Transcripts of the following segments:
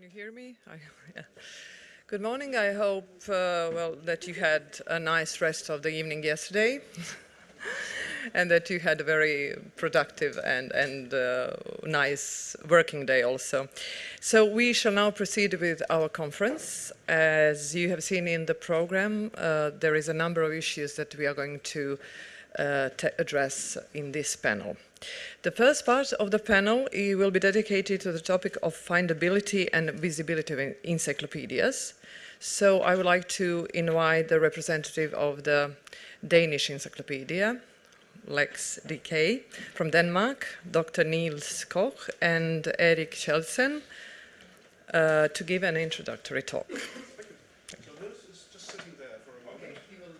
Can you hear me? Yeah. Good morning. I hope that you had a nice rest of the evening yesterday and that you had a very productive and nice working day also. So we shall now proceed with our conference. As you have seen in the program, there is a number of issues that we are going to address in this panel. The first part of the panel will be dedicated to the topic of findability and visibility of encyclopedias. So I would like to invite the representative of the Danish Encyclopedia, lex.dk, from Denmark, Dr. Niels Koch and Erik Kjeldsen, to give an introductory talk. So Niels is just sitting there for a moment. Okay, he will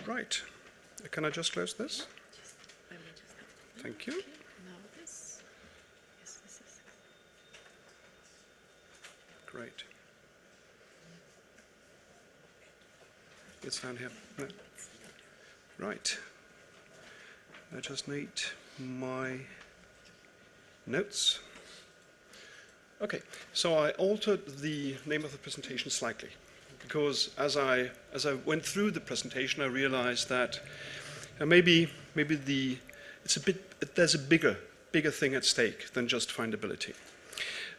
right. Can I just close this? Thank you. Great. It's down here. No. Right. I just need my notes. Okay, so I altered the name of the presentation slightly because as I went through the presentation, I realized that maybe there's a bigger thing at stake than just findability.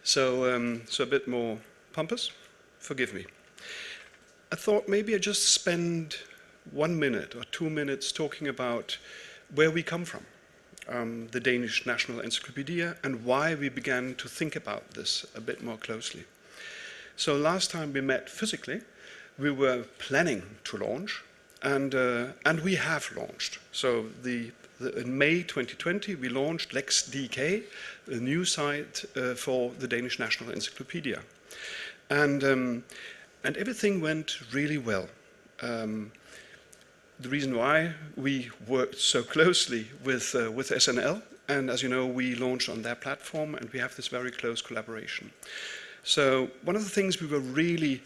So so a bit more pompous. Forgive me. I thought maybe I'd just spend 1 minute or 2 minutes talking about where we come from, the Danish National Encyclopedia, and why we began to think about this a bit more closely. So last time we met physically, we were planning to launch, and we have launched. So in May 2020, we launched lex.dk, a new site for the Danish National Encyclopedia. And everything went really well. The reason why we worked so closely with SNL, and as you know, we launched on their platform, and we have this very close collaboration. So one of the things we were really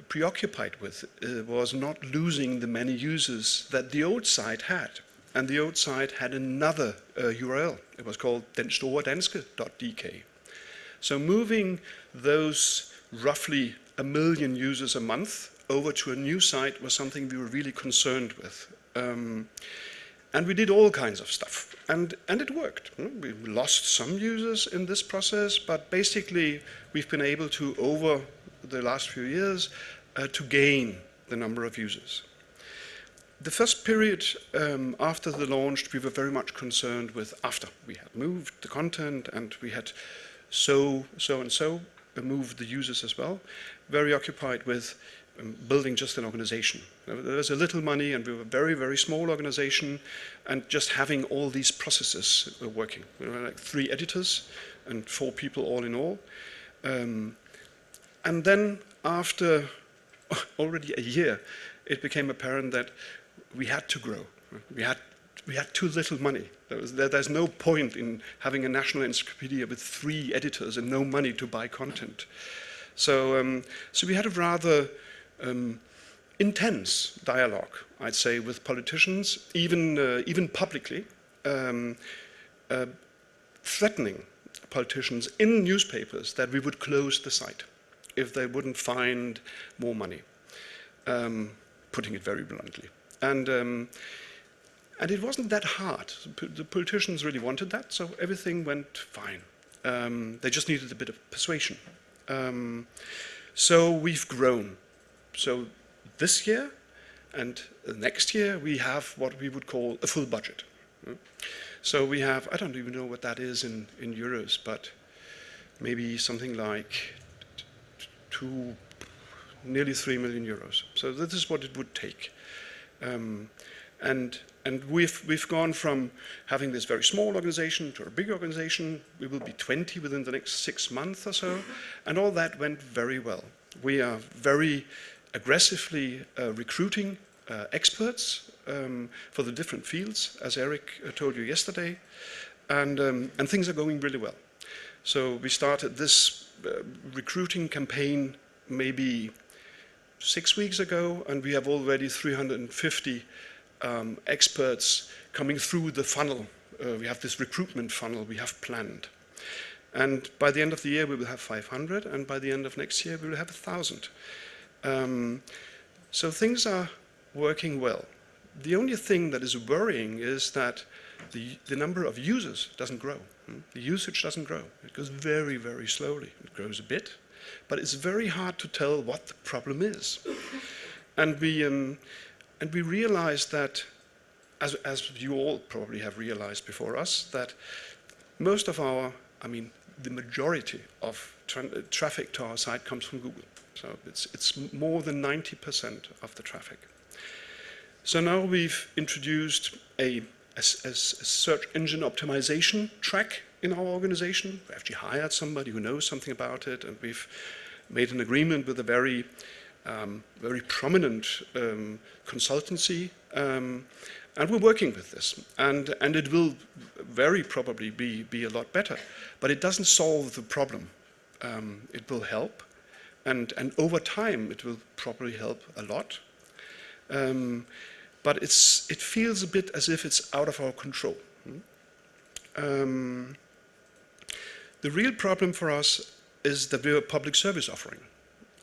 preoccupied with was not losing the many users that the old site had. And the old site had another URL. It was called lex.dk. So moving those roughly 1 million users a month over to a new site was something we were really concerned with. And we did all kinds of stuff. And it worked. We lost some users in this process, but basically we've been able to, over the last few years, to gain the number of users. The first period after the launch, we were very much concerned with after we had moved the content and we had so moved the users as well, very occupied with building just an organization. There was a little money and we were a very, very small organization, and just having all these processes working. We were like 3 editors and 4 people all in all. And then after already a year, it became apparent that we had to grow. We had too little money. There's no point in having a national encyclopedia with 3 editors and no money to buy content. So we had a rather intense dialogue, I'd say, with politicians, even publicly, threatening politicians in newspapers that we would close the site if they wouldn't find more money, putting it very bluntly. And it wasn't that hard. The politicians really wanted that, so everything went fine. They just needed a bit of persuasion. So we've grown. So this year and next year we have what we would call a full budget. So we have, I don't even know what that is in euros, but maybe something like nearly 3 million euros. So this is what it would take. And we've gone from having this very small organization to a big organization. We will be 20 within the next 6 months or so, and all that went very well. We are very aggressively recruiting experts for the different fields, as Erik told you yesterday, and things are going really well. So we started this recruiting campaign maybe 6 weeks ago, and we have already 350 experts coming through the funnel we have this recruitment funnel we have planned. And by the end of the year, we will have 500, and by the end of next year, we will have 1,000. So things are working well. The only thing that is worrying is that the number of users doesn't grow. The usage doesn't grow. It goes very, very slowly. It grows a bit, but it's very hard to tell what the problem is. And we realized that, as you all probably have realized before us, that most of our, the majority of traffic to our site comes from Google. So it's more than 90% of the traffic. So now we've introduced a search engine optimization track in our organization. We actually hired somebody who knows something about it, and we've made an agreement with a very prominent consultancy, and we're working with this. And it will very probably be a lot better, but it doesn't solve the problem. It will help, and over time it will probably help a lot. But it feels a bit as if it's out of our control. The real problem for us is that we're a public service offering.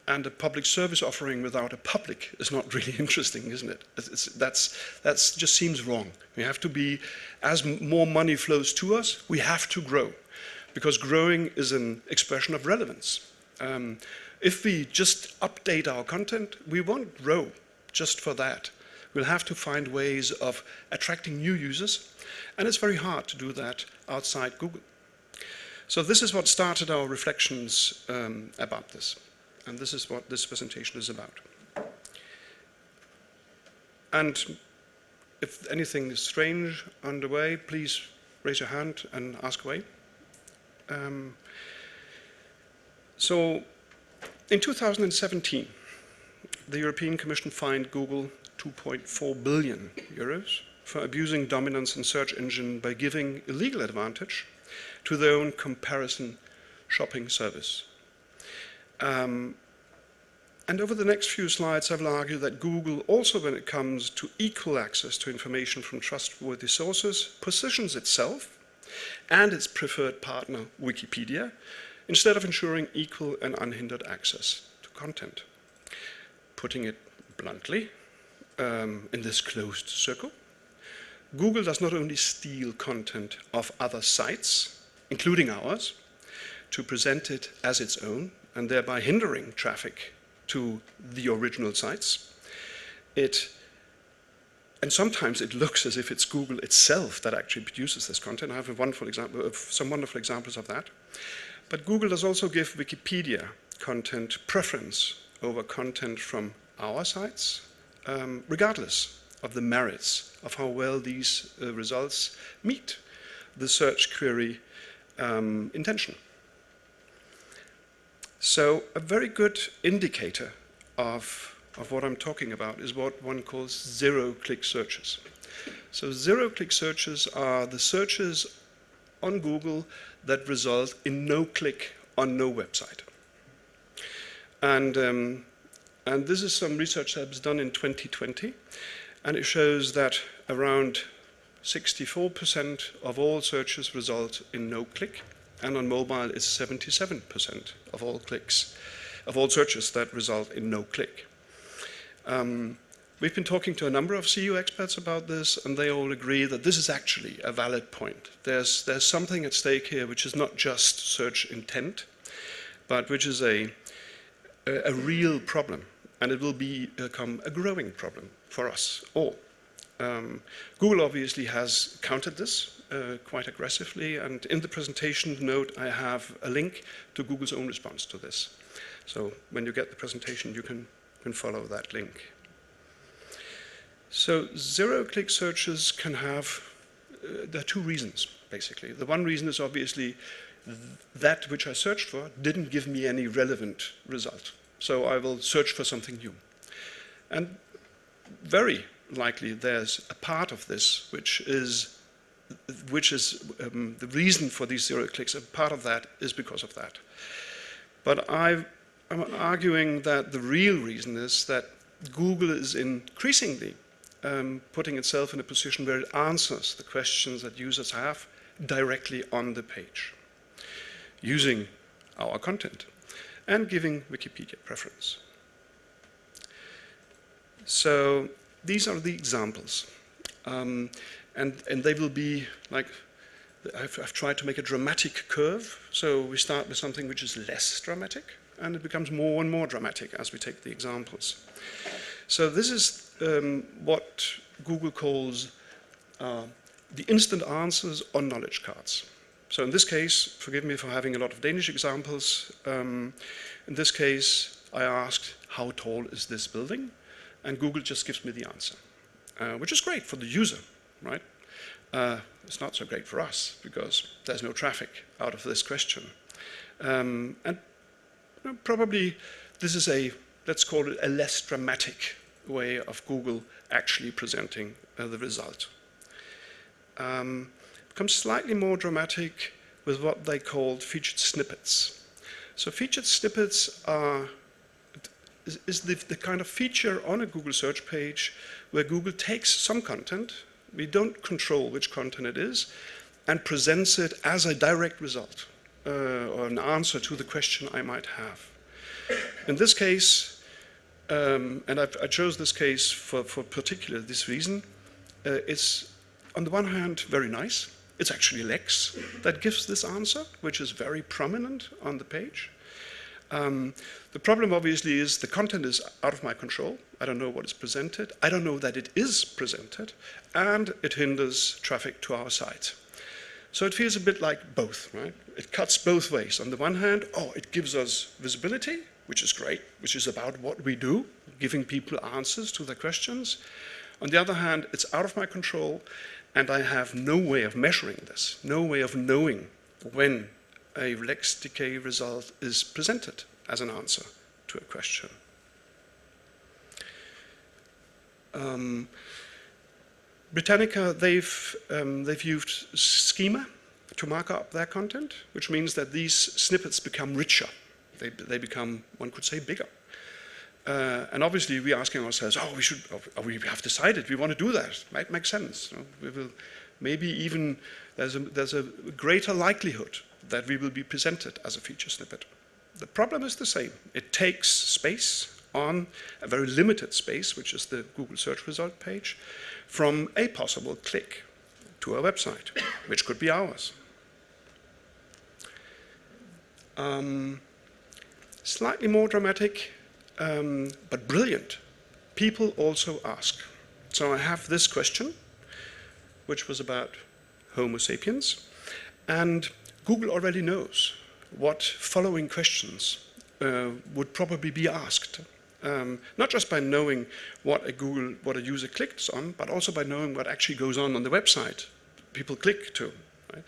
And a public service offering without a public is not really interesting, isn't it? That just seems wrong. We have to be, as more money flows to us, we have to grow. Because growing is an expression of relevance. If we just update our content, we won't grow just for that. We'll have to find ways of attracting new users, and it's very hard to do that outside Google. So this is what started our reflections about this, and this is what this presentation is about. And if anything is strange underway, please raise your hand and ask away. So in 2017, the European Commission fined Google 2.4 billion euros for abusing dominance in search engine by giving a legal advantage to their own comparison shopping service. And over the next few slides, I will argue that Google, also when it comes to equal access to information from trustworthy sources, positions itself and its preferred partner, Wikipedia, instead of ensuring equal and unhindered access to content. Putting it bluntly, in this closed circle, Google does not only steal content of other sites, including ours, to present it as its own, and thereby hindering traffic to the original sites. And sometimes it looks as if it's Google itself that actually produces this content. I have some wonderful examples of that. But Google does also give Wikipedia content preference over content from our sites, regardless of the merits of how well these results meet the search query intention. So a very good indicator of what I'm talking about is what one calls zero-click searches. So zero-click searches are the searches on Google that result in no click on no website. And this is some research that was done in 2020, and it shows that around 64% of all searches result in no click, and on mobile it's 77% of all clicks, of all searches that result in no click. We've been talking to a number of CU experts about this, and they all agree that this is actually a valid point. There's something at stake here which is not just search intent, but which is a real problem, and it will become a growing problem for us all. Google obviously has countered this quite aggressively, and in the presentation note I have a link to Google's own response to this. So when you get the presentation, you can follow that link. So zero-click searches can have, there are two reasons, basically. The one reason is obviously that which I searched for didn't give me any relevant result. So I will search for something new. And very likely there's a part of this which is the reason for these zero clicks. A part of that is because of that. But I'm arguing that the real reason is that Google is increasingly putting itself in a position where it answers the questions that users have directly on the page, using our content and giving Wikipedia preference. So these are the examples. And they will be like, I've tried to make a dramatic curve. So we start with something which is less dramatic, and it becomes more and more dramatic as we take the examples. So this is what Google calls the instant answers on knowledge cards. So in this case, forgive me for having a lot of Danish examples. In this case, I asked, how tall is this building? And Google just gives me the answer, which is great for the user, right? It's not so great for us because there's no traffic out of this question. And probably this is a, let's call it a less dramatic way of Google actually presenting the result. Becomes slightly more dramatic with what they called featured snippets. So featured snippets is the kind of feature on a Google search page where Google takes some content, we don't control which content it is, and presents it as a direct result or an answer to the question I might have. In this case, and I chose this case for particular this reason, it's on the one hand very nice. It's actually Lex that gives this answer, which is very prominent on the page. The problem obviously is the content is out of my control. I don't know what is presented. I don't know that it is presented, and it hinders traffic to our site. So it feels a bit like both, right? It cuts both ways. On the one hand, it gives us visibility, which is great, which is about what we do, giving people answers to their questions. On the other hand, it's out of my control, and I have no way of measuring this, no way of knowing when a lex.dk result is presented as an answer to a question. Britannica, they've used schema to mark up their content, which means that these snippets become richer. They become, one could say, bigger. And obviously we're asking ourselves, we have decided we want to do that. Might make sense. We will maybe even, there's a greater likelihood that we will be presented as a feature snippet. The problem is the same. It takes space on a very limited space, which is the Google search result page, from a possible click to a website, which could be ours. Slightly more dramatic, but brilliant. People also ask. So I have this question, which was about Homo sapiens, and Google already knows what following questions would probably be asked. Not just by knowing what a user clicks on, but also by knowing what actually goes on the website people click to. Right?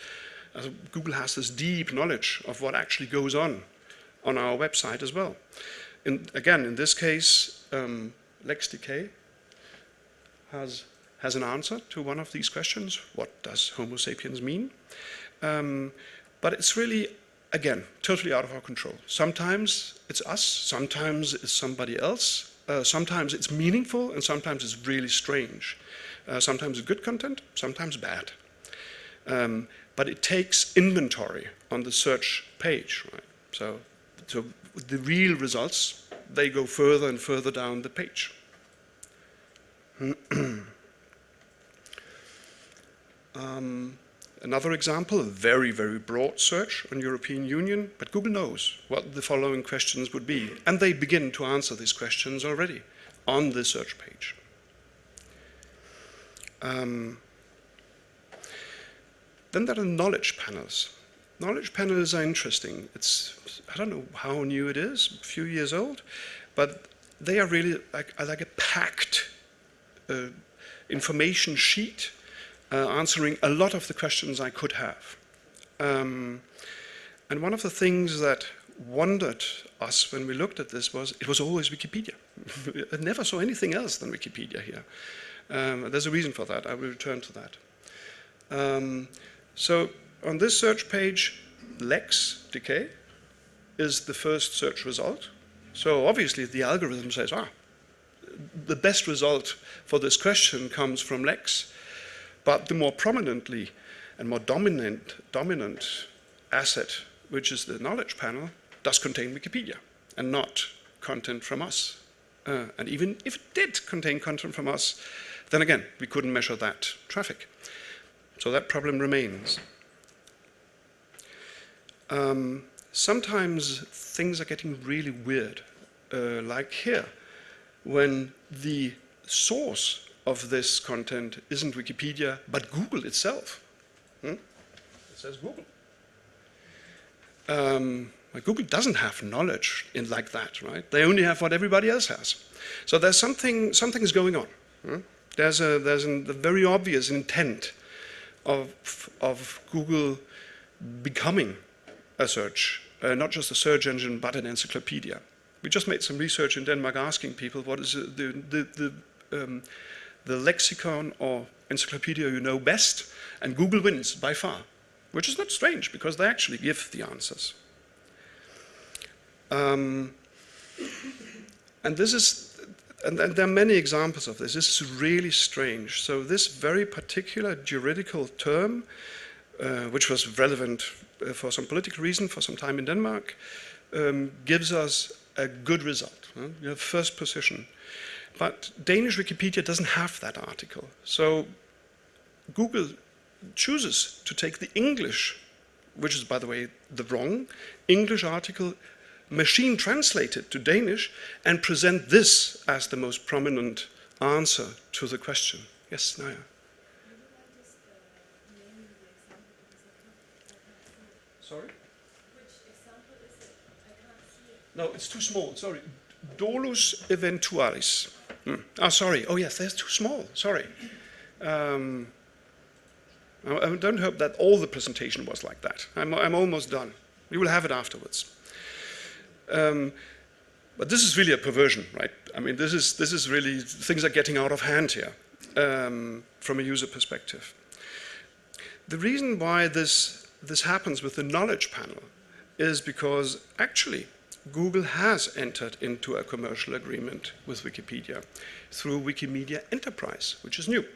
Google has this deep knowledge of what actually goes on our website as well. Again, in this case, lex.dk has an answer to one of these questions. What does Homo sapiens mean? But it's really, again, totally out of our control. Sometimes it's us, sometimes it's somebody else, sometimes it's meaningful, and sometimes it's really strange. Sometimes it's good content, sometimes bad. But it takes inventory on the search page, right? So the real results, they go further and further down the page. Another example, a very, very broad search on European Union, but Google knows what the following questions would be, and they begin to answer these questions already on the search page. Then there are knowledge panels. Knowledge panels are interesting. I don't know how new it is, a few years old, but they are really like a packed information sheet answering a lot of the questions I could have. And one of the things that wondered us when we looked at this was, it was always Wikipedia. I never saw anything else than Wikipedia here. There's a reason for that. I will return to that. So on this search page, lex.dk is the first search result. So obviously the algorithm says, the best result for this question comes from Lex, but the more prominently and more dominant asset, which is the knowledge panel, does contain Wikipedia and not content from us. And even if it did contain content from us, then again, we couldn't measure that traffic. So that problem remains. Sometimes things are getting really weird, like here, when the source of this content isn't Wikipedia, but Google itself. It says Google. Google doesn't have knowledge in like that, right? They only have what everybody else has. So there's something's going on. There's a very obvious intent of Google becoming a search, not just a search engine, but an encyclopedia. We just made some research in Denmark asking people what is the lexicon or encyclopedia you know best, and Google wins by far, which is not strange because they actually give the answers. And there are many examples of this. This is really strange. So this very particular juridical term, which was relevant for some political reason for some time in Denmark, gives us a good result. You have first position. But Danish Wikipedia doesn't have that article. So Google chooses to take the English, which is, by the way, the wrong English article, machine translated to Danish, and present this as the most prominent answer to the question. Yes, Naya? Sorry? Which example is it? I can't see it. No, it's too small, sorry. Dolus eventualis. Oh, sorry. Oh, yes, they're too small. Sorry. I don't hope that all the presentation was like that. I'm almost done. We will have it afterwards. But this is really a perversion, right? I mean, this is really, things are getting out of hand here from a user perspective. The reason why this happens with the knowledge panel is because actually Google has entered into a commercial agreement with Wikipedia through Wikimedia Enterprise, which is new.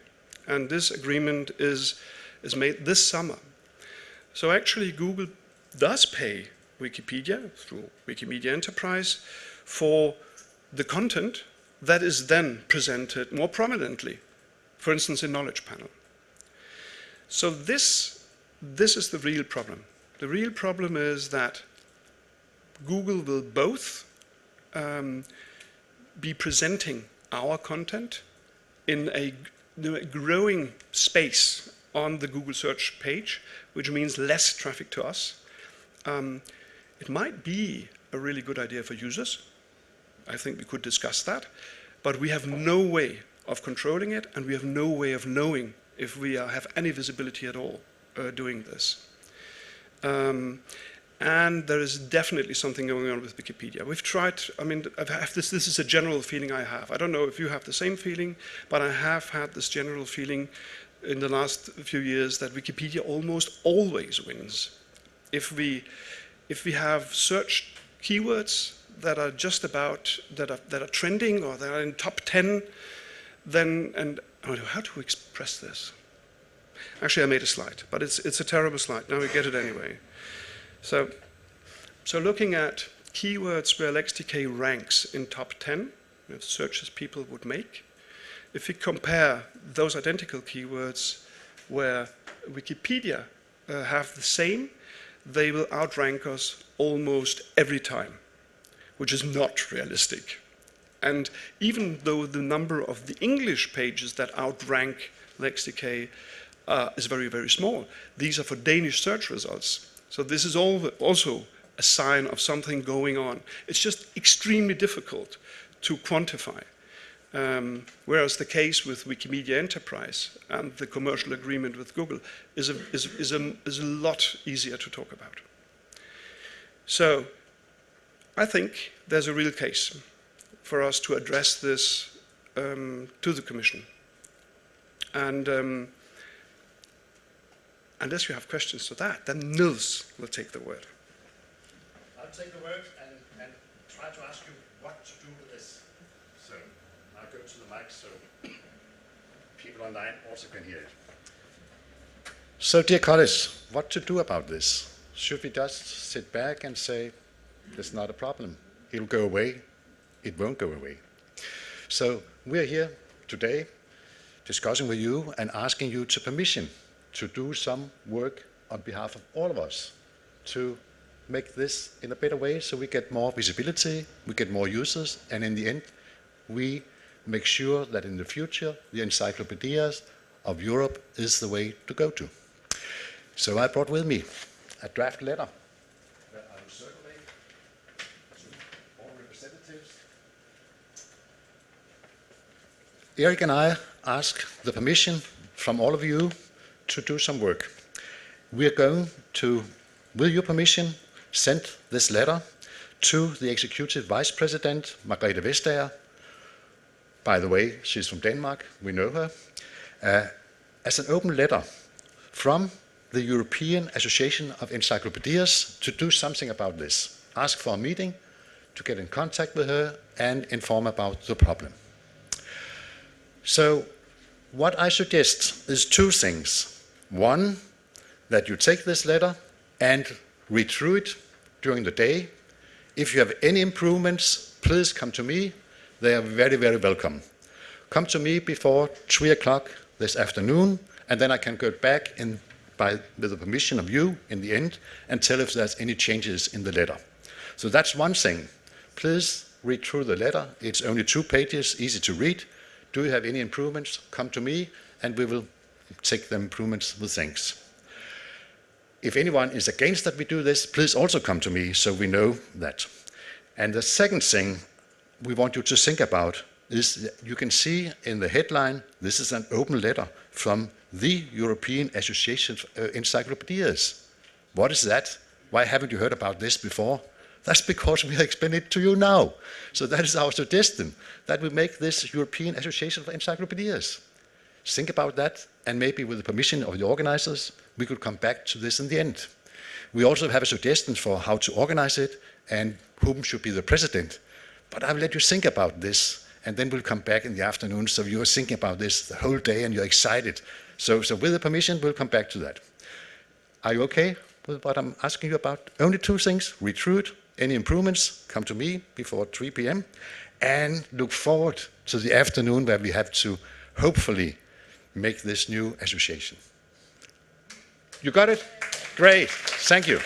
And this agreement is made this summer. So actually Google does pay Wikipedia through Wikimedia Enterprise for the content that is then presented more prominently, for instance, in Knowledge Panel. So this is the real problem. The real problem is that Google will both be presenting our content in a growing space on the Google search page, which means less traffic to us. It might be a really good idea for users. I think we could discuss that. But we have no way of controlling it, and we have no way of knowing if we have any visibility at all doing this. And there is definitely something going on with Wikipedia. We've tried, I mean, this is a general feeling I have. I don't know if you have the same feeling, but I have had this general feeling in the last few years that Wikipedia almost always wins. If we have search keywords that are just about, that are trending or that are in top 10, then, and I don't know how to express this. Actually, I made a slide, but it's a terrible slide. Now we get it anyway. So looking at keywords where lex.dk ranks in top 10, searches people would make, if we compare those identical keywords where Wikipedia have the same, they will outrank us almost every time, which is not realistic. And even though the number of the English pages that outrank lex.dk is very, very small, these are for Danish search results. So this is also a sign of something going on. It's just extremely difficult to quantify. Whereas the case with Wikimedia Enterprise and the commercial agreement with Google is a lot easier to talk about. So I think there's a real case for us to address this to the Commission. And unless you have questions to that, then Niels will take the word. I'll take the word and try to ask you what to do with this. So I'll go to the mic so people online also can hear it. So, dear colleagues, what to do about this? Should we just sit back and say, there's not a problem, it'll go away? It won't go away. So, we're here today discussing with you and asking you to permission to do some work on behalf of all of us to make this in a better way so we get more visibility, we get more users, and in the end, we make sure that in the future, the encyclopedias of Europe is the way to go to. So I brought with me a draft letter that I will circulate to all representatives. Erik and I ask the permission from all of you to do some work. We are going to, with your permission, send this letter to the Executive Vice President, Margrethe Vestager. By the way, she's from Denmark, we know her, as an open letter from the European Association of Encyclopedias to do something about this. Ask for a meeting to get in contact with her and inform about the problem. So what I suggest is two things. One, that you take this letter and read through it during the day. If you have any improvements, please come to me. They are very, very welcome. Come to me before 3 o'clock this afternoon, and then I can go back in with the permission of you in the end and tell if there's any changes in the letter. So that's one thing. Please read through the letter. It's only 2 pages, easy to read. Do you have any improvements? Come to me, and we will take the improvements with thanks. If anyone is against that we do this, please also come to me so we know that. And the second thing we want you to think about is that you can see in the headline, this is an open letter from the European Association of Encyclopedias. What is that? Why haven't you heard about this before? That's because we are explaining it to you now. So that is our suggestion, that we make this European Association of Encyclopedias. Think about that, and maybe with the permission of the organizers, we could come back to this in the end. We also have a suggestion for how to organize it and whom should be the president. But I will let you think about this, and then we'll come back in the afternoon, so you're thinking about this the whole day and you're excited. So with the permission, we'll come back to that. Are you okay with what I'm asking you about? Only 2 things, read through it. Any improvements, come to me before 3 p.m. And look forward to the afternoon where we have to hopefully make this new association. You got it? Great, thank you.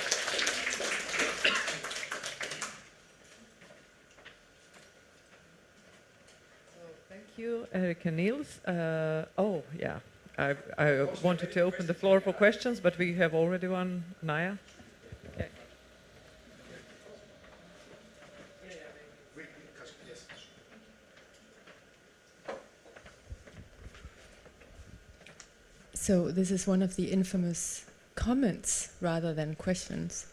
Thank you, Erik and Niels. I wanted to open the floor for questions, but we have already one. Naya? Okay. So this is one of the infamous comments rather than questions.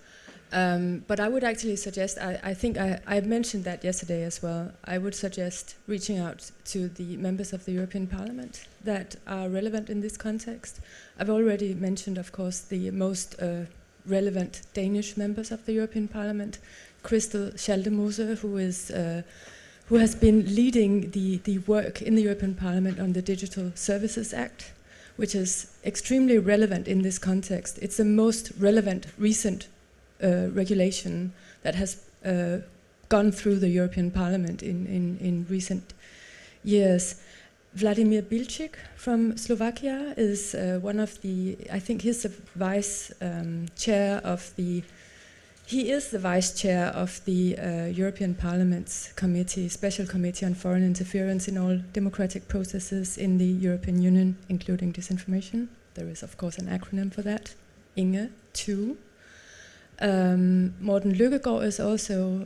But I would actually suggest, I think I mentioned that yesterday as well, I would suggest reaching out to the members of the European Parliament that are relevant in this context. I've already mentioned, of course, the most relevant Danish members of the European Parliament, Christel Schaldemose, who has been leading the work in the European Parliament on the Digital Services Act, which is extremely relevant in this context. It's the most relevant recent regulation that has gone through the European Parliament in recent years. Vladimir Bilčík from Slovakia is one of the, I think he's the vice chair of the, he is the vice chair of the European Parliament's committee, Special Committee on Foreign Interference in all democratic processes in the European Union, including disinformation. There is, of course, an acronym for that, INGE 2. Morten Løkkegaard is also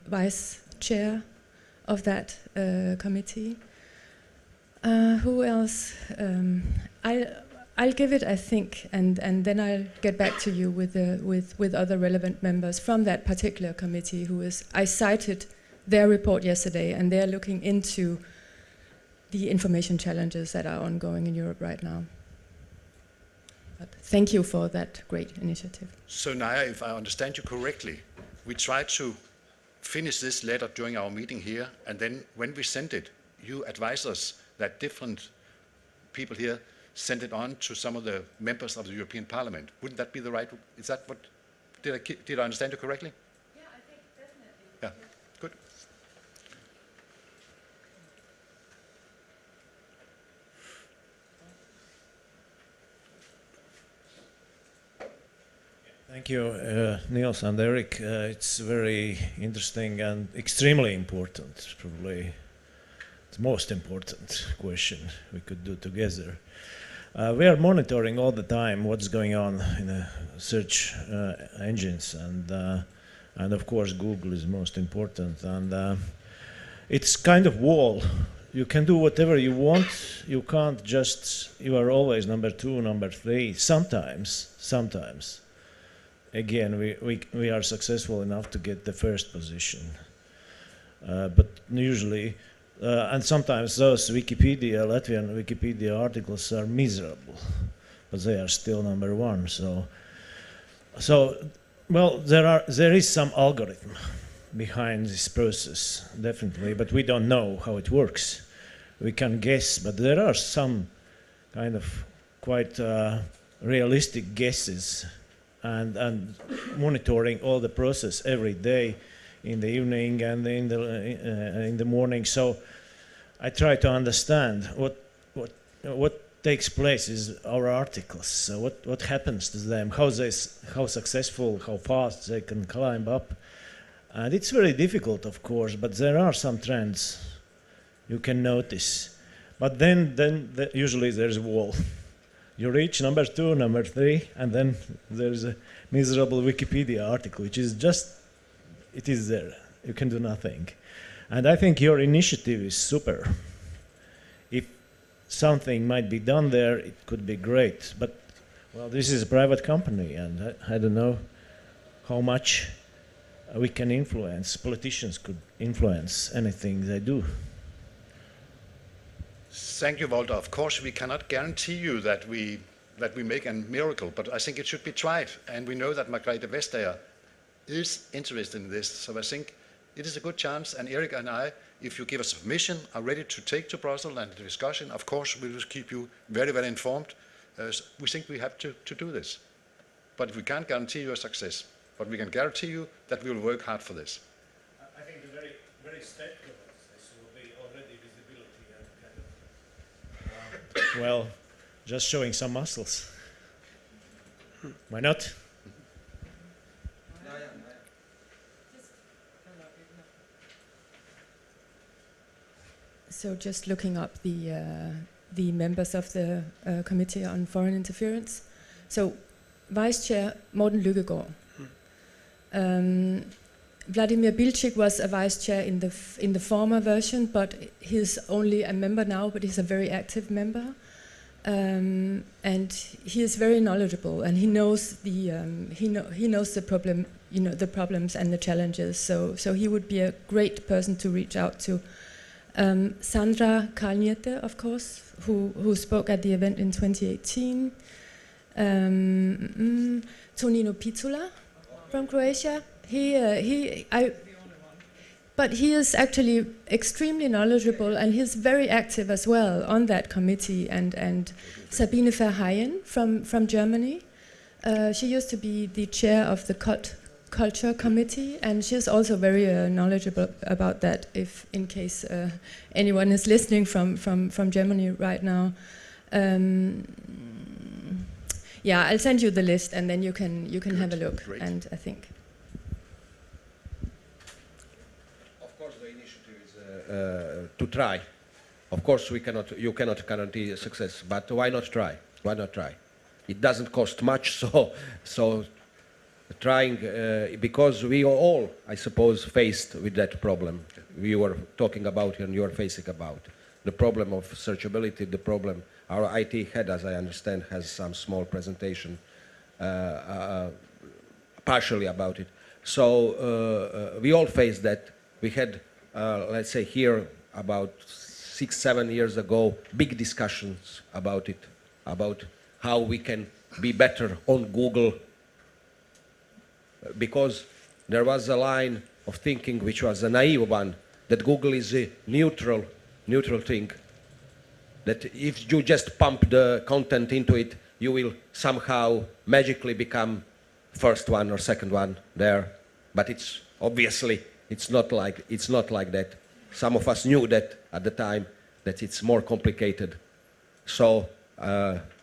vice chair of that committee. Who else? I'll give it, I think, and then I'll get back to you with other relevant members from that particular committee who is, I cited their report yesterday, and they're looking into the information challenges that are ongoing in Europe right now. But thank you for that great initiative. So Naya, if I understand you correctly, we try to finish this letter during our meeting here, and then when we send it, you advise us that different people here send it on to some of the members of the European Parliament. Wouldn't that be the right? Is that what? Did I understand you correctly? Yeah, I think definitely. Yeah. Good. Thank you, Niels and Erik. It's very interesting and extremely important, probably the most important question we could do together. We are monitoring all the time what's going on in the search engines, and of course Google is most important. And it's kind of wall. You can do whatever you want. You can't just. You are always number 2, number 3. Sometimes. Again, we are successful enough to get the first position, but usually. And sometimes those Latvian Wikipedia articles are miserable, but they are still number 1. So, well, there is some algorithm behind this process, definitely, but we don't know how it works. We can guess, but there are some kind of quite realistic guesses, and monitoring all the process every day, in the evening and in the morning. So I try to understand what takes place is our articles. So what happens to them? How successful? How fast they can climb up? And it's very difficult, of course. But there are some trends you can notice. But then usually there's a wall. You reach number 2, number 3, and then there's a miserable Wikipedia article, which is just. It is there. You can do nothing. And I think your initiative is super. If something might be done there, it could be great. But, well, this is a private company, and I don't know how much we can influence. Politicians could influence anything they do. Thank you, Walter. Of course, we cannot guarantee you that we make a miracle, but I think it should be tried. And we know that Margrethe Vestager is interested in this, so I think it is a good chance, and Erik and I, if you give us permission, are ready to take to Brussels and the discussion. Of course, we will keep you very well informed. We think we have to do this, but we can't guarantee your success, but we can guarantee you that we will work hard for this. I think the very step towards this will be already visibility and kind of, well, just showing some muscles. Why not? So just looking up the members of the Committee on Foreign Interference. So Vice Chair Morten Lykkegaard. Vladimir Bilčík was a Vice Chair in the former version, but he's only a member now, but he's a very active member. And he is very knowledgeable, and he knows he knows the problem, the problems and the challenges. So he would be a great person to reach out to. Sandra Kalniete, of course, who spoke at the event in 2018. Tonino Picula from Croatia. But he is actually extremely knowledgeable, and he's very active as well on that committee. And Sabine Verheyen from Germany. She used to be the chair of the Culture Committee, and she's also very knowledgeable about that. If in case anyone is listening from Germany right now, yeah, I'll send you the list, and then you can have a look. Great. And I think. Of course, the initiative is to try. Of course, you cannot guarantee success, but why not try? Why not try? It doesn't cost much, so trying, because we are all, I suppose, faced with that problem we were talking about and you are facing about. The problem of searchability, the problem, our IT head, as I understand, has some small presentation partially about it. So we all face that. We had, let's say here, about 6-7 years ago, big discussions about it, about how we can be better on Google, because there was a line of thinking which was a naive one, that Google is a neutral neutral thing, that if you just pump the content into it, you will somehow magically become first one or second one there. But it's obviously it's not like that. Some of us knew that at the time, that it's more complicated. So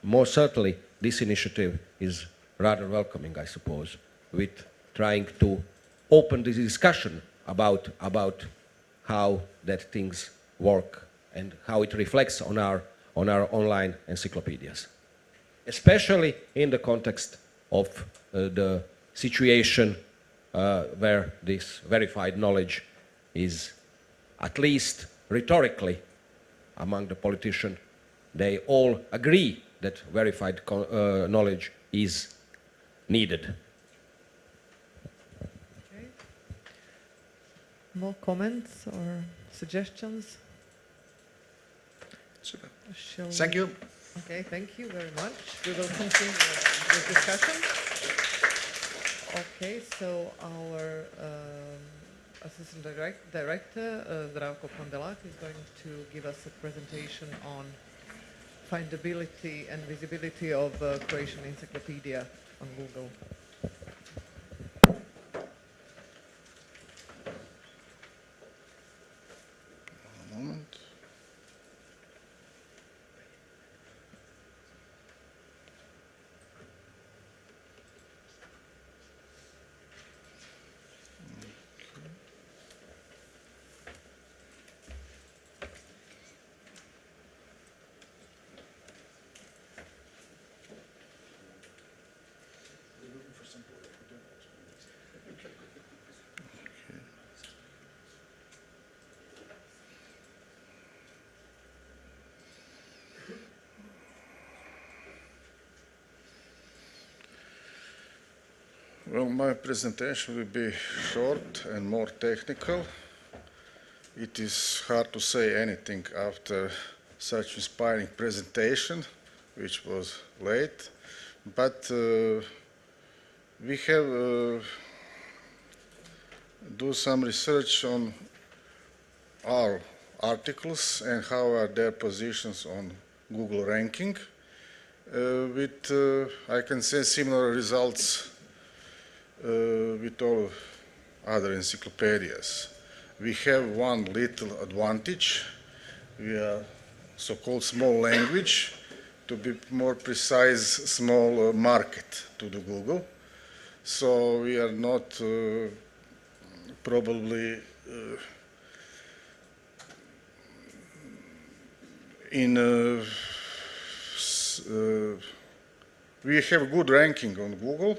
more certainly this initiative is rather welcoming, I suppose, with trying to open the discussion about how that things work and how it reflects on our online encyclopedias, especially in the context of the situation where this verified knowledge is, at least rhetorically, among the politicians, they all agree that verified knowledge is needed. Okay. More comments or suggestions? Super. Thank you. Okay, thank you very much. We will continue the discussion. Okay, so our Assistant Director, Zdravko Pondelak, is going to give us a presentation on findability and visibility of Croatian Encyclopedia on Google. One moment. Well, my presentation will be short and more technical. It is hard to say anything after such inspiring presentation, which was late, but we have do some research on our articles and how are their positions on Google ranking. With, I can say, similar results with all other encyclopedias. We have one little advantage. We are so-called small language, to be more precise, small market to the Google. So we are not probably we have good ranking on Google,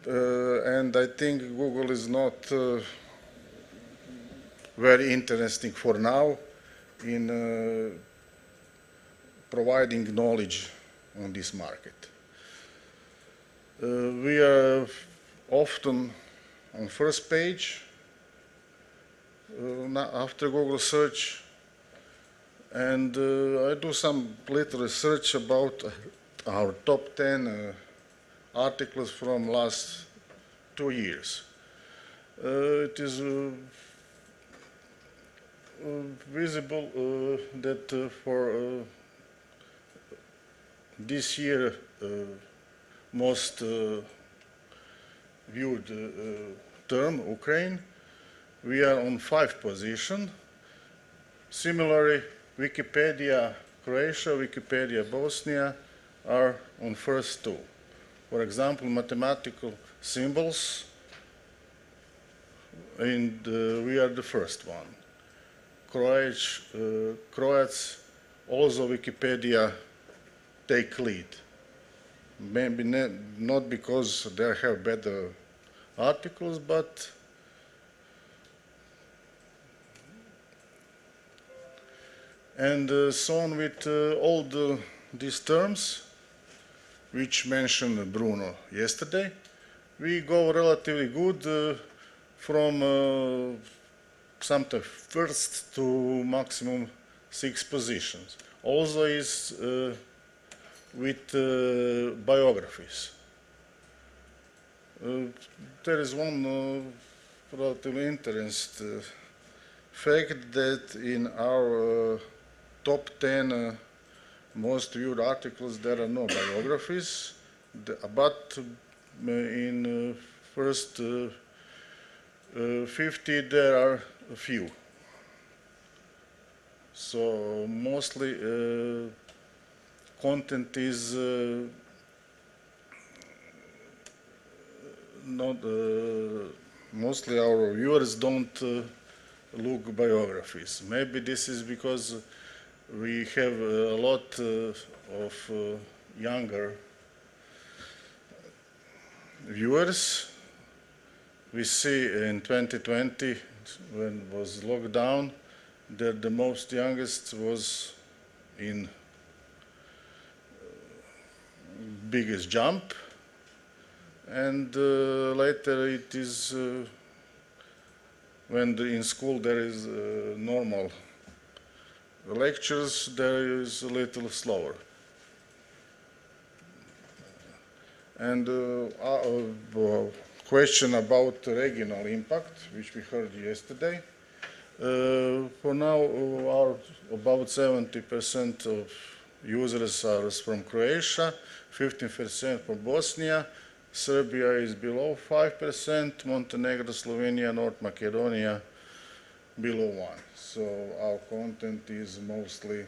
and I think Google is not very interesting for now in providing knowledge on this market. We are often on first page after Google search, and I do some little research about our top 10 articles from last 2 years. It is visible that for this year most viewed term, Ukraine, we are on 5th position. Similarly, Wikipedia Croatia, Wikipedia Bosnia are on first 2. For example, mathematical symbols, and we are the first one. Croats, also Wikipedia take lead. Maybe not because they have better articles, but and so on with all these terms, which mentioned Bruno yesterday. We go relatively good from sometimes first to maximum 6 positions. Also is with biographies. There is one relatively interesting fact that in our top 10 most viewed articles there are no biographies, but in first 50 there are a few. So mostly content is not, mostly our viewers don't look biographies. Maybe this is because we have a lot of younger viewers. We see in 2020, when it was lockdown, that the most youngest was in biggest jump, and later it is when in school there is normal lectures, there is a little slower. And question about regional impact, which we heard yesterday. For now, about 70% of users are from Croatia, 15% from Bosnia, Serbia is below 5%, Montenegro, Slovenia, North Macedonia below 1%. So our content is mostly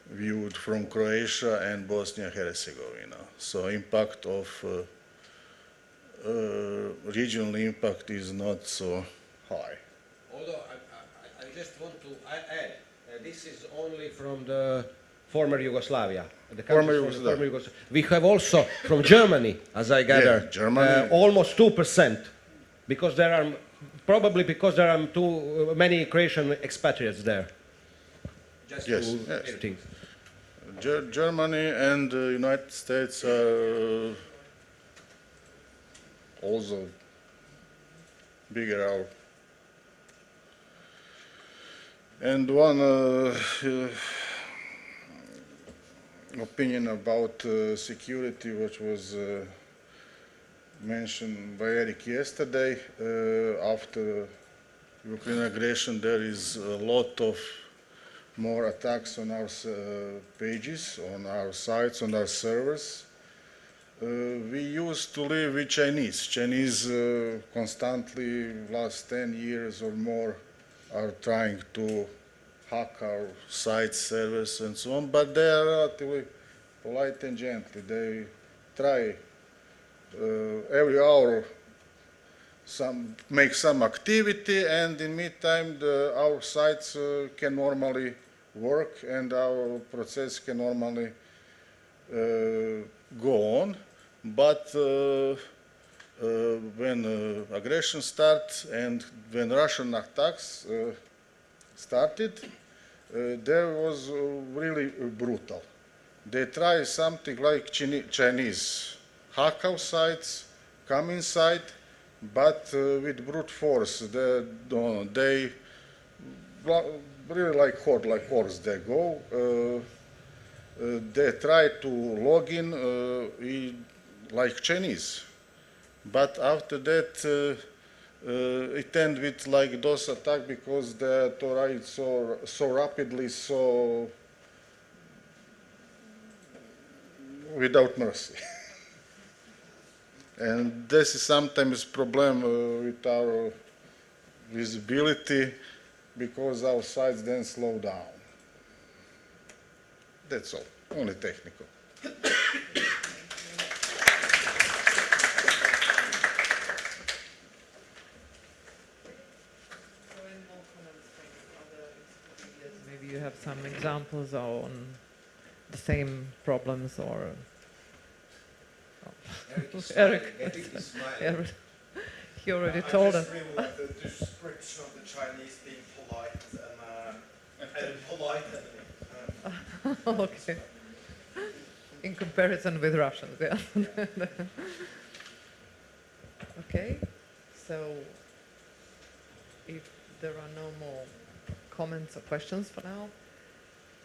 viewed from Croatia and Bosnia-Herzegovina. So impact of regional impact is not so high. Although I just want to add, this is only from the former Yugoslavia. The Former countries from the Yugoslavia. Yugoslavia. We have also from Germany, as I gather, Germany. almost 2%, because there are probably because there are too many Croatian expatriates there. Just Yes, to yes. hear things. Germany and the United States are also bigger out. And one opinion about security, which was mentioned by Erik yesterday, after Ukraine aggression, there is a lot of more attacks on our pages, on our sites, on our servers. We used to live with Chinese. Chinese constantly, last 10 years or more, are trying to hack our sites, servers, and so on, but they are relatively polite and gentle. They try every hour make some activity, and in meantime our sites can normally work and our process can normally go on. But when aggression starts and when Russian attacks started, there was really brutal. They try something like Chinese hack our sites, come inside, but with brute force. They really like horse they go. They try to log in like Chinese, but after that it ends with like DOS attack because they write so rapidly, so without mercy. And this is sometimes a problem with our visibility because our sites then slow down. That's all, only technical. Maybe you have some examples on the same problems or... Erik, Erik, he already told us. I just really like the description of the Chinese being polite and a polite enemy. Okay. In comparison with Russians, yeah. Okay, so if there are no more comments or questions for now,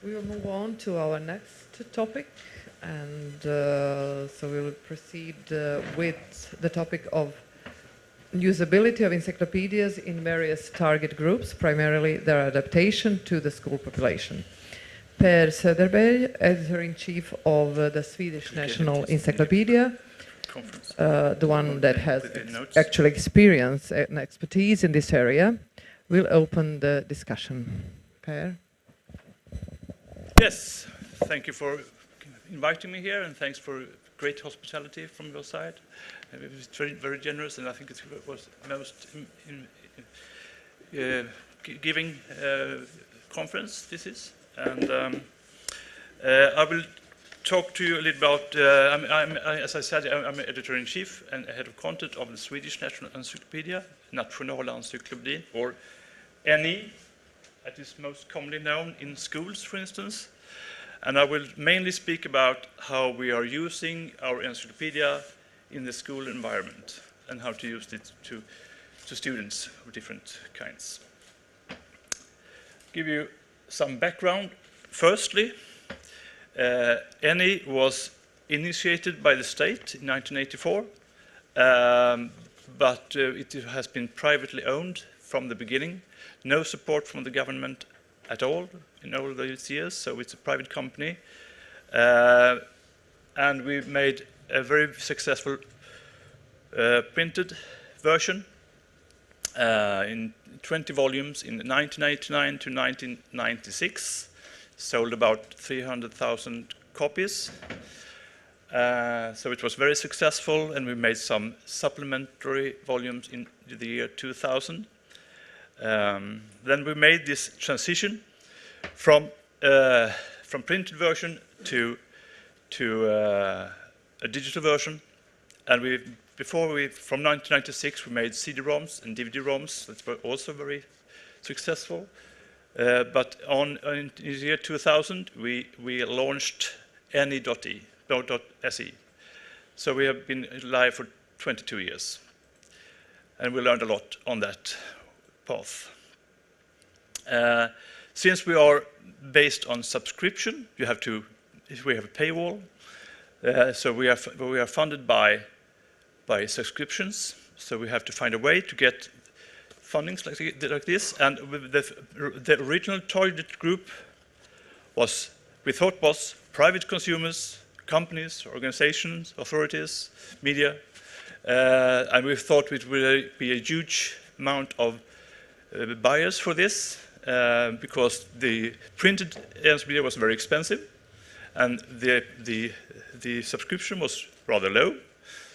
we will move on to our next topic, and so we will proceed with the topic of usability of encyclopedias in various target groups, primarily their adaptation to the school population. Per Söderberg, editor-in-chief of the Swedish National Encyclopedia, the one that has actual experience and expertise in this area, will open the discussion. Per? Yes, thank you for inviting me here, and thanks for great hospitality from your side. It was very, very generous, and I think it was most giving conference this is. And I will talk to you a little about, as I said, I'm editor-in-chief and head of content of the Swedish National Encyclopedia, Nationala Encyclopedin, or NE, that is most commonly known in schools, for instance. And I will mainly speak about how we are using our encyclopedia in the school environment and how to use it to students of different kinds. Give you some background. Firstly, NE was initiated by the state in 1984, but it has been privately owned from the beginning. No support from the government at all in all those years, so it's a private company. And we made a very successful printed version in 20 volumes in 1989 to 1996, sold about 300,000 copies. So it was very successful, and we made some supplementary volumes in the year 2000. Then we made this transition from printed version to a digital version, and from 1996 we made CD-ROMs and DVD-ROMs that were also very successful. But in the year 2000 we launched ne.se. So we have been live for 22 years, and we learned a lot on that path. Since we are based on subscription, we have a paywall. So we are funded by subscriptions. So we have to find a way to get fundings like this. And the original target group we thought was private consumers, companies, organizations, authorities, media, and we thought it would be a huge amount of buyers for this because the printed encyclopedia was very expensive, and the subscription was rather low.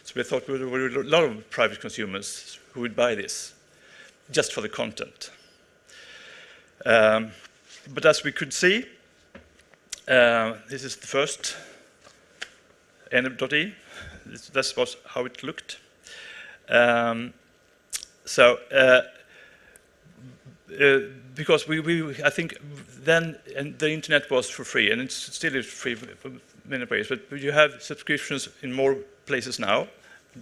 So we thought there were a lot of private consumers who would buy this just for the content. But as we could see, this is the first ne.e. This was how it looked. Because I think then the internet was for free, and it still is free for many ways, but you have subscriptions in more places now,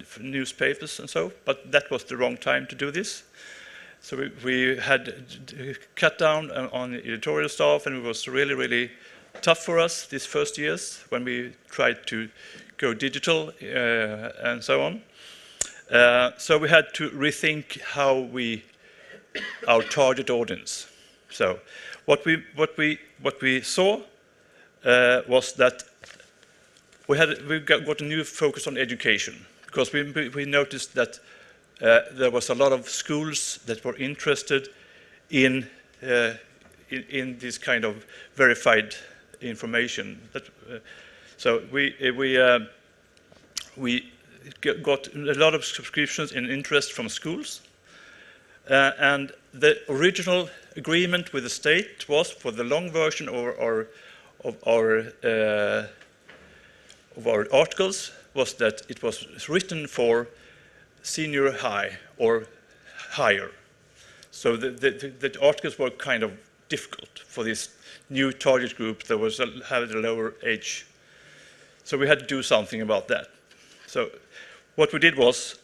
for newspapers and so, but that was the wrong time to do this. So we had cut down on editorial staff, and it was really, really tough for us these first years when we tried to go digital and so on. So we had to rethink our target audience. So what we saw was that we got a new focus on education, because we noticed that there was a lot of schools that were interested in this kind of verified information. So we got a lot of subscriptions and interest from schools. And the original agreement with the state was for the long version of our articles was that it was written for senior high or higher. So the articles were kind of difficult for this new target group that had a lower age. So we had to do something about that. So what we did was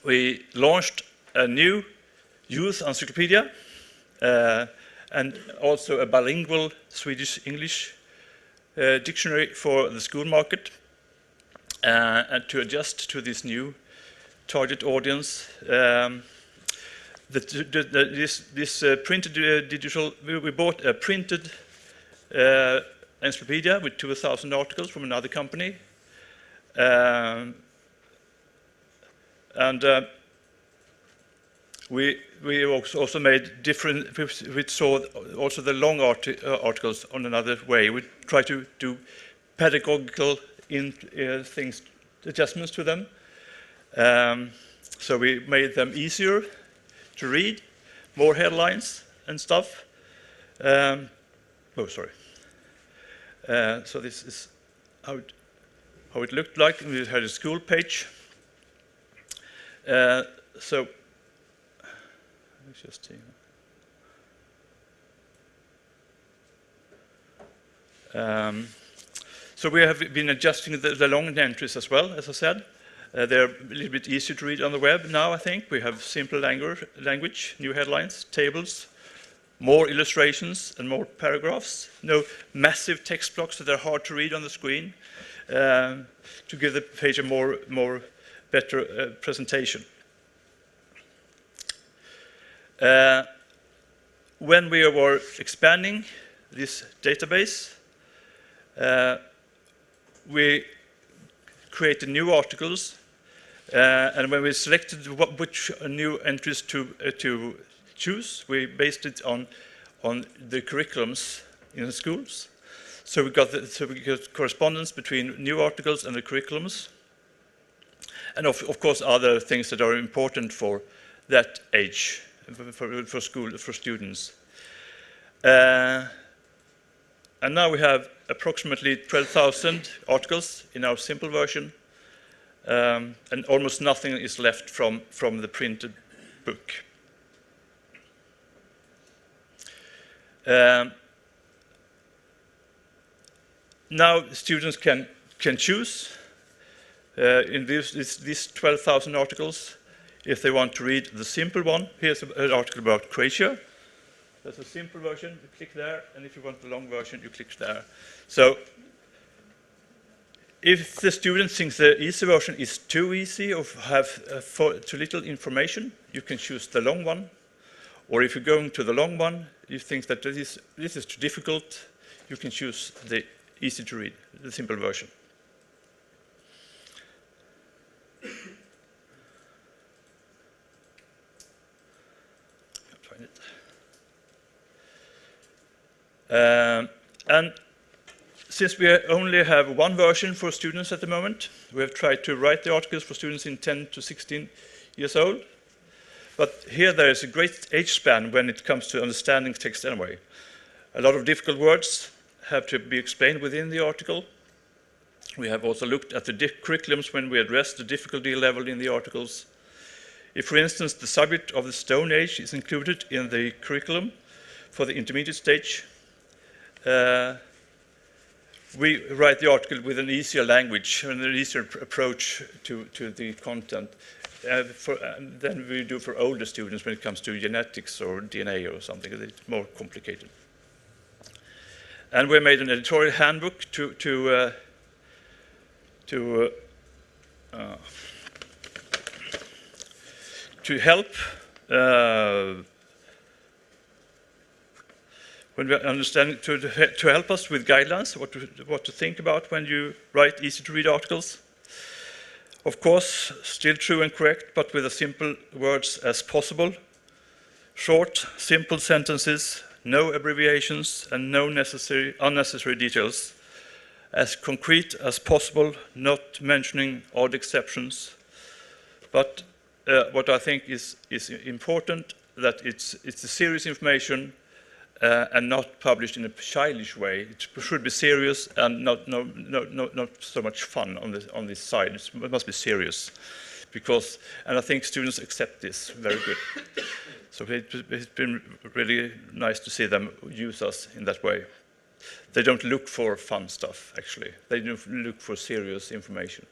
we launched a new youth encyclopedia and also a bilingual Swedish-English dictionary for the school market, and to adjust to this new target audience. This printed digital, we bought a printed encyclopedia with 2,000 articles from another company. We also made different, we saw also the long articles on another way. We try to do pedagogical things, adjustments to them. So we made them easier to read, more headlines and stuff. So this is how it looked like. We had a school page. So let's just see. So we have been adjusting the long entries as well, as I said. They're a little bit easier to read on the web now, I think. We have simple language, new headlines, tables, more illustrations and more paragraphs. No massive text blocks that are hard to read on the screen, to give the page a better presentation. When we were expanding this database, we created new articles, and when we selected which new entries to choose, we based it on the curriculums in the schools. So we got correspondence between new articles and the curriculums, and of course other things that are important for that age, for students. And now we have approximately 12,000 articles in our simple version, and almost nothing is left from the printed book. Now students can choose in these 12,000 articles if they want to read the simple one. Here's an article about Croatia. That's a simple version, you click there, and if you want the long version, you click there. So if the student thinks the easy version is too easy or have too little information, you can choose the long one. Or if you're going to the long one, you think that this is too difficult, you can choose the easy to read, the simple version. And since we only have one version for students at the moment, we have tried to write the articles for students in 10 to 16 years old. But here there is a great age span when it comes to understanding text anyway. A lot of difficult words have to be explained within the article. We have also looked at the curriculums when we address the difficulty level in the articles. If, for instance, the subject of the Stone Age is included in the curriculum for the intermediate stage, we write the article with an easier language and an easier approach to the content than we do for older students when it comes to genetics or DNA or something. It's more complicated. And we made an editorial handbook to help when we understand to help us with guidelines, what to think about when you write easy to read articles. Of course, still true and correct, but with as simple words as possible. Short, simple sentences, no abbreviations, and no unnecessary details. As concrete as possible, not mentioning odd exceptions. But what I think is important, that it's the serious information and not published in a childish way. It should be serious and not so much fun on this side. It must be serious, and I think students accept this very good. So it's been really nice to see them use us in that way. They don't look for fun stuff, actually. They don't look for serious information.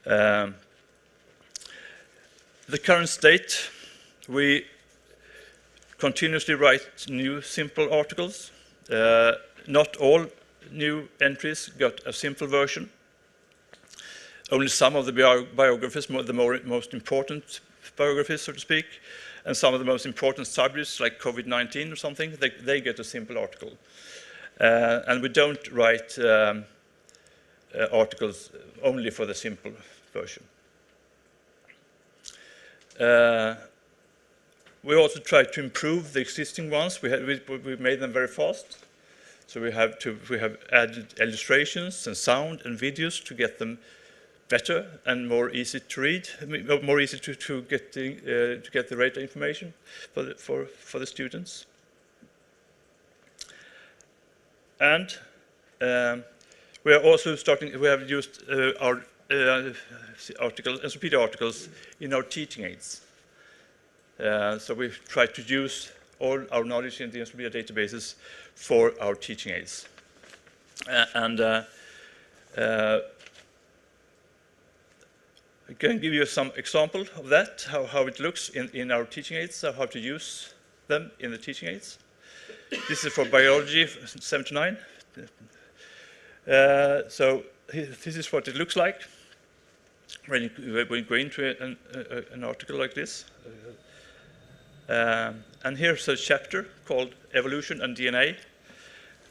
The current state, we continuously write new simple articles. Not all new entries got a simple version. only some of the biographies, the most important biographies, so to speak, and some of the most important subjects, like COVID-19 or something, they get a simple article. And we don't write articles only for the simple version. We also try to improve the existing ones. We made them very fast. So we have added illustrations and sound and videos to get them better and more easy to read, more easy to get the right information for the students. And we are also starting. We have used our Encyclopedia articles in our teaching aids. So we try to use all our knowledge in the Encyclopedia databases for our teaching aids. I can give you some example of that, how it looks in our teaching aids, how to use them in the teaching aids. This is for biology 79. So this is what it looks like when you go into an article like this. And here's a chapter called Evolution and DNA.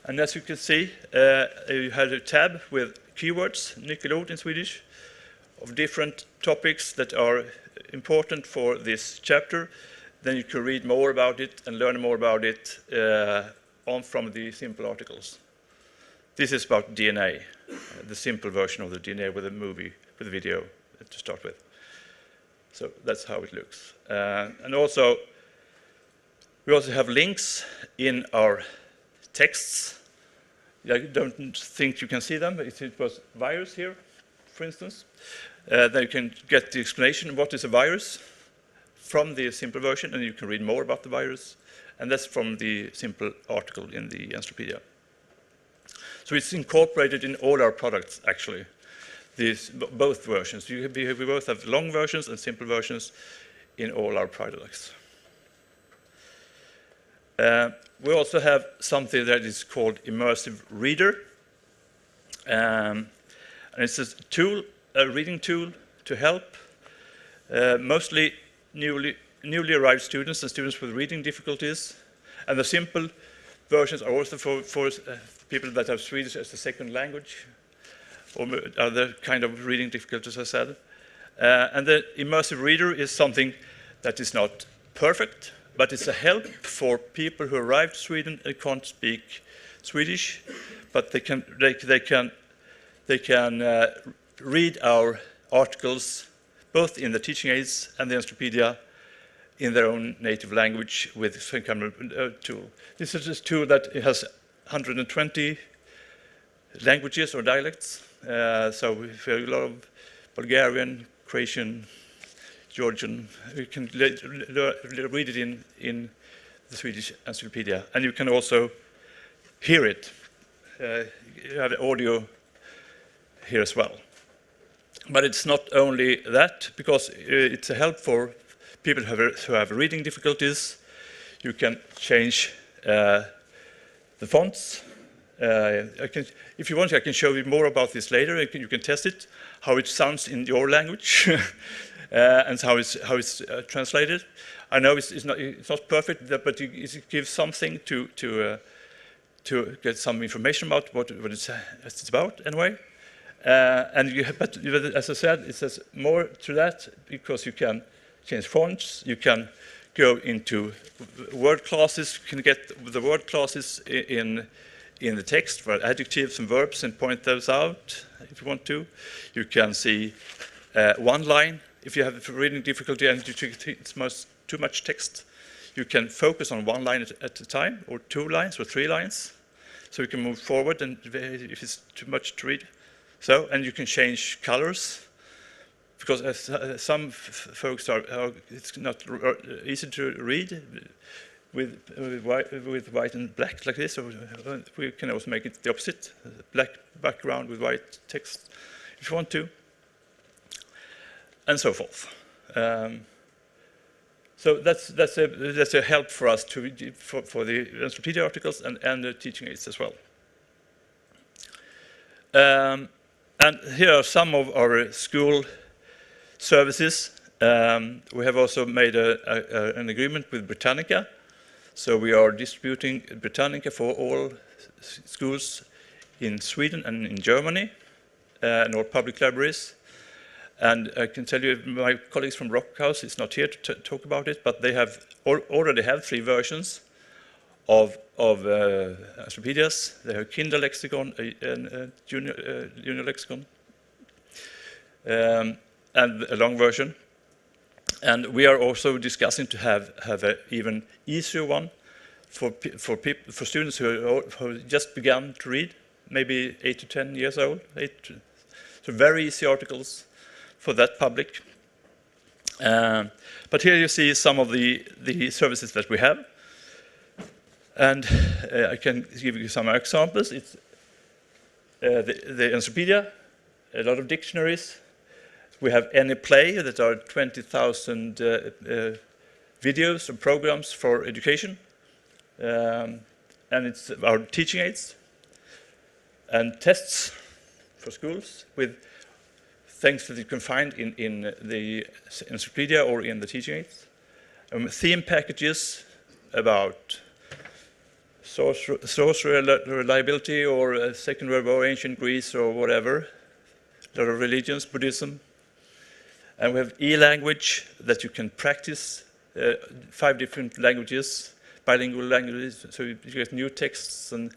And as you can see, you have a tab with keywords, nyckelord in Swedish, of different topics that are important for this chapter. Then you can read more about it and learn more about it from the simple articles. This is about DNA, the simple version of the DNA with a movie, with a video to start with. So that's how it looks. And also, we also have links in our texts. I don't think you can see them, but it was virus here, for instance. Then you can get the explanation of what is a virus from the simple version, and you can read more about the virus. And that's from the simple article in the Encyclopedia. So it's incorporated in all our products, actually, both versions. We both have long versions and simple versions in all our products. We also have something that is called Immersive Reader. And it's a tool, a reading tool to help mostly newly arrived students and students with reading difficulties. And the simple versions are also for people that have Swedish as a second language or other kind of reading difficulties, as I said. And the Immersive Reader is something that is not perfect, but it's a help for people who arrived to Sweden and can't speak Swedish, but they can read our articles both in the teaching aids and the Encyclopedia in their own native language with this kind of tool. This is a tool that has 120 languages or dialects. So we have a lot of Bulgarian, Croatian, Georgian. You can read it in the Swedish Encyclopedia. And you can also hear it. You have audio here as well. But it's not only that, because it's a help for people who have reading difficulties. You can change the fonts. If you want, I can show you more about this later. You can test it, how it sounds in your language, and how it's translated. I know it's not perfect, but it gives something to get some information about what it's about anyway. But as I said, it says more to that because you can change fonts. You can go into word classes. You can get the word classes in the text for adjectives and verbs and point those out if you want to. You can see one line. If you have a reading difficulty and you think it's too much text, you can focus on one line at a time, or 2 lines or 3 lines. So you can move forward and if it's too much to read. So, and you can change colors, because some folks it's not easy to read with white and black like this. So we can also make it the opposite, black background with white text, if you want to, and so forth. So that's a help for us for the Encyclopedia articles and the teaching aids as well. And here are some of our school services. We have also made an agreement with Britannica. So we are distributing Britannica for all schools in Sweden and in Germany, and all public libraries. And I can tell you, my colleagues from Brockhaus is not here to talk about it, but they have already have 3 versions of Encyclopedias. They have Kinder lexicon, junior lexicon, and a long version. And we are also discussing to have an even easier one for students who just begun to read, maybe 8 to 10 years old. So very easy articles for that public. But here you see some of the services that we have. And I can give you some examples. It's the Encyclopedia, a lot of dictionaries. We have Any Play, that are 20,000 videos and programs for education. And it's our teaching aids and tests for schools with things that you can find in the Encyclopedia or in the teaching aids. Theme packages about source reliability or Second World War, ancient Greece or whatever. A lot of religions, Buddhism. And we have e-language that you can practice 5 different languages, bilingual languages, so you get new texts and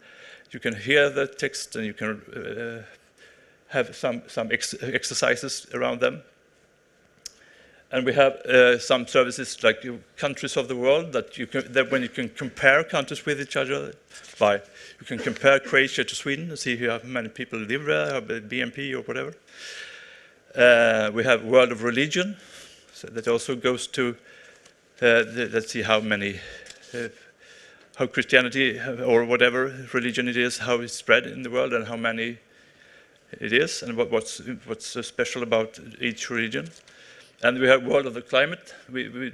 you can hear the text and you can have some exercises around them. And we have some services like countries of the world that when you can compare countries with each other, you can compare Croatia to Sweden and see how many people live there, or BNP or whatever. We have World of Religion, so that also goes to let's see how Christianity or whatever religion it is, how it's spread in the world and how many it is, and what's so special about each religion. And we have World of the Climate, we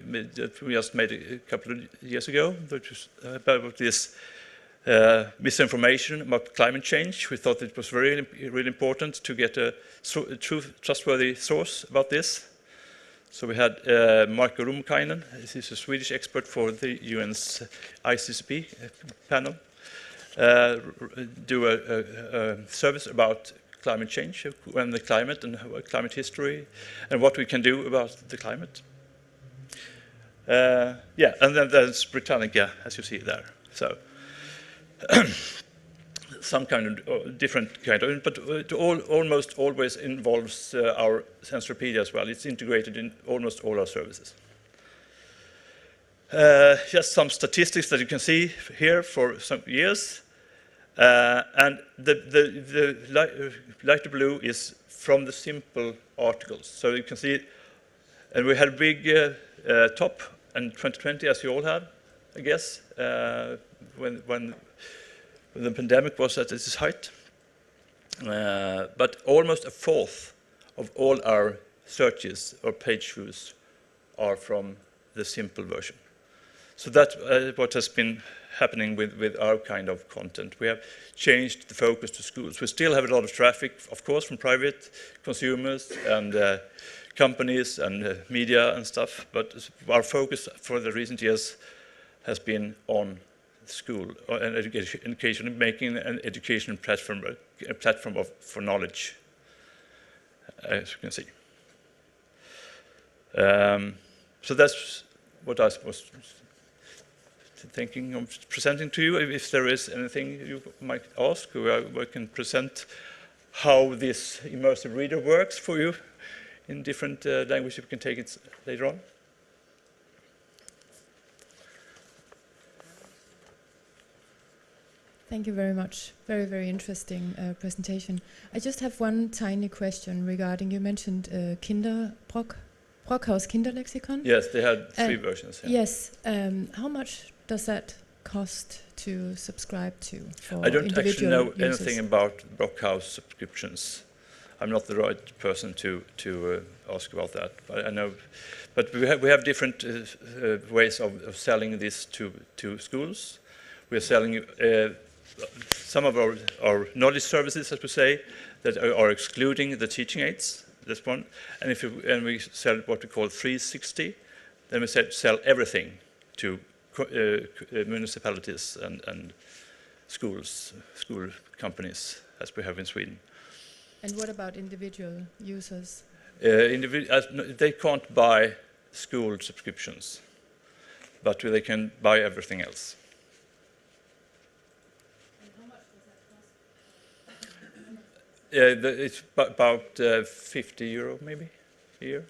just made a couple of years ago, which was about this misinformation about climate change. We thought it was really important to get a true, trustworthy source about this. So we had Marko Rumkainen, he's a Swedish expert for the UN's ICCP panel, do a service about climate change and the climate and climate history and what we can do about the climate. Yeah, and then there's Britannica, as you see there. So some kind of different kind of, but it almost always involves our Encyclopedia as well. It's integrated in almost all our services. Just some statistics that you can see here for some years. And the lighter blue is from the simple articles. So you can see, and we had a big top in 2020, as you all had, I guess, when the pandemic was at its height. But almost a fourth of all our searches or page views are from the simple version. So that's what has been happening with our kind of content. We have changed the focus to schools. We still have a lot of traffic, of course, from private consumers and companies and media and stuff, but our focus for the recent years has been on school and education, making an education platform, a platform for knowledge, as you can see. So that's what I was thinking of presenting to you. If there is anything you might ask, we can present how this immersive reader works for you in different languages. We can take it later on. Thank you very much. Very, very interesting presentation. I just have one tiny question regarding, you mentioned Brockhaus Kinderlexikon. Yes, they had 3 versions. Yeah. Yes. How much does that cost to subscribe to for I don't actually know users? anything about Brockhaus subscriptions. I'm not the right person to ask about that. But I know, but we have different ways of selling this to schools. We're selling some of our knowledge services, as we say, that are excluding the teaching aids. This one, and we sell what we call 360. Then we sell everything to municipalities and school companies, as we have in Sweden. And what about individual users? They can't buy school subscriptions, but they can buy everything else. And how much does that cost? It's about €50 maybe a year.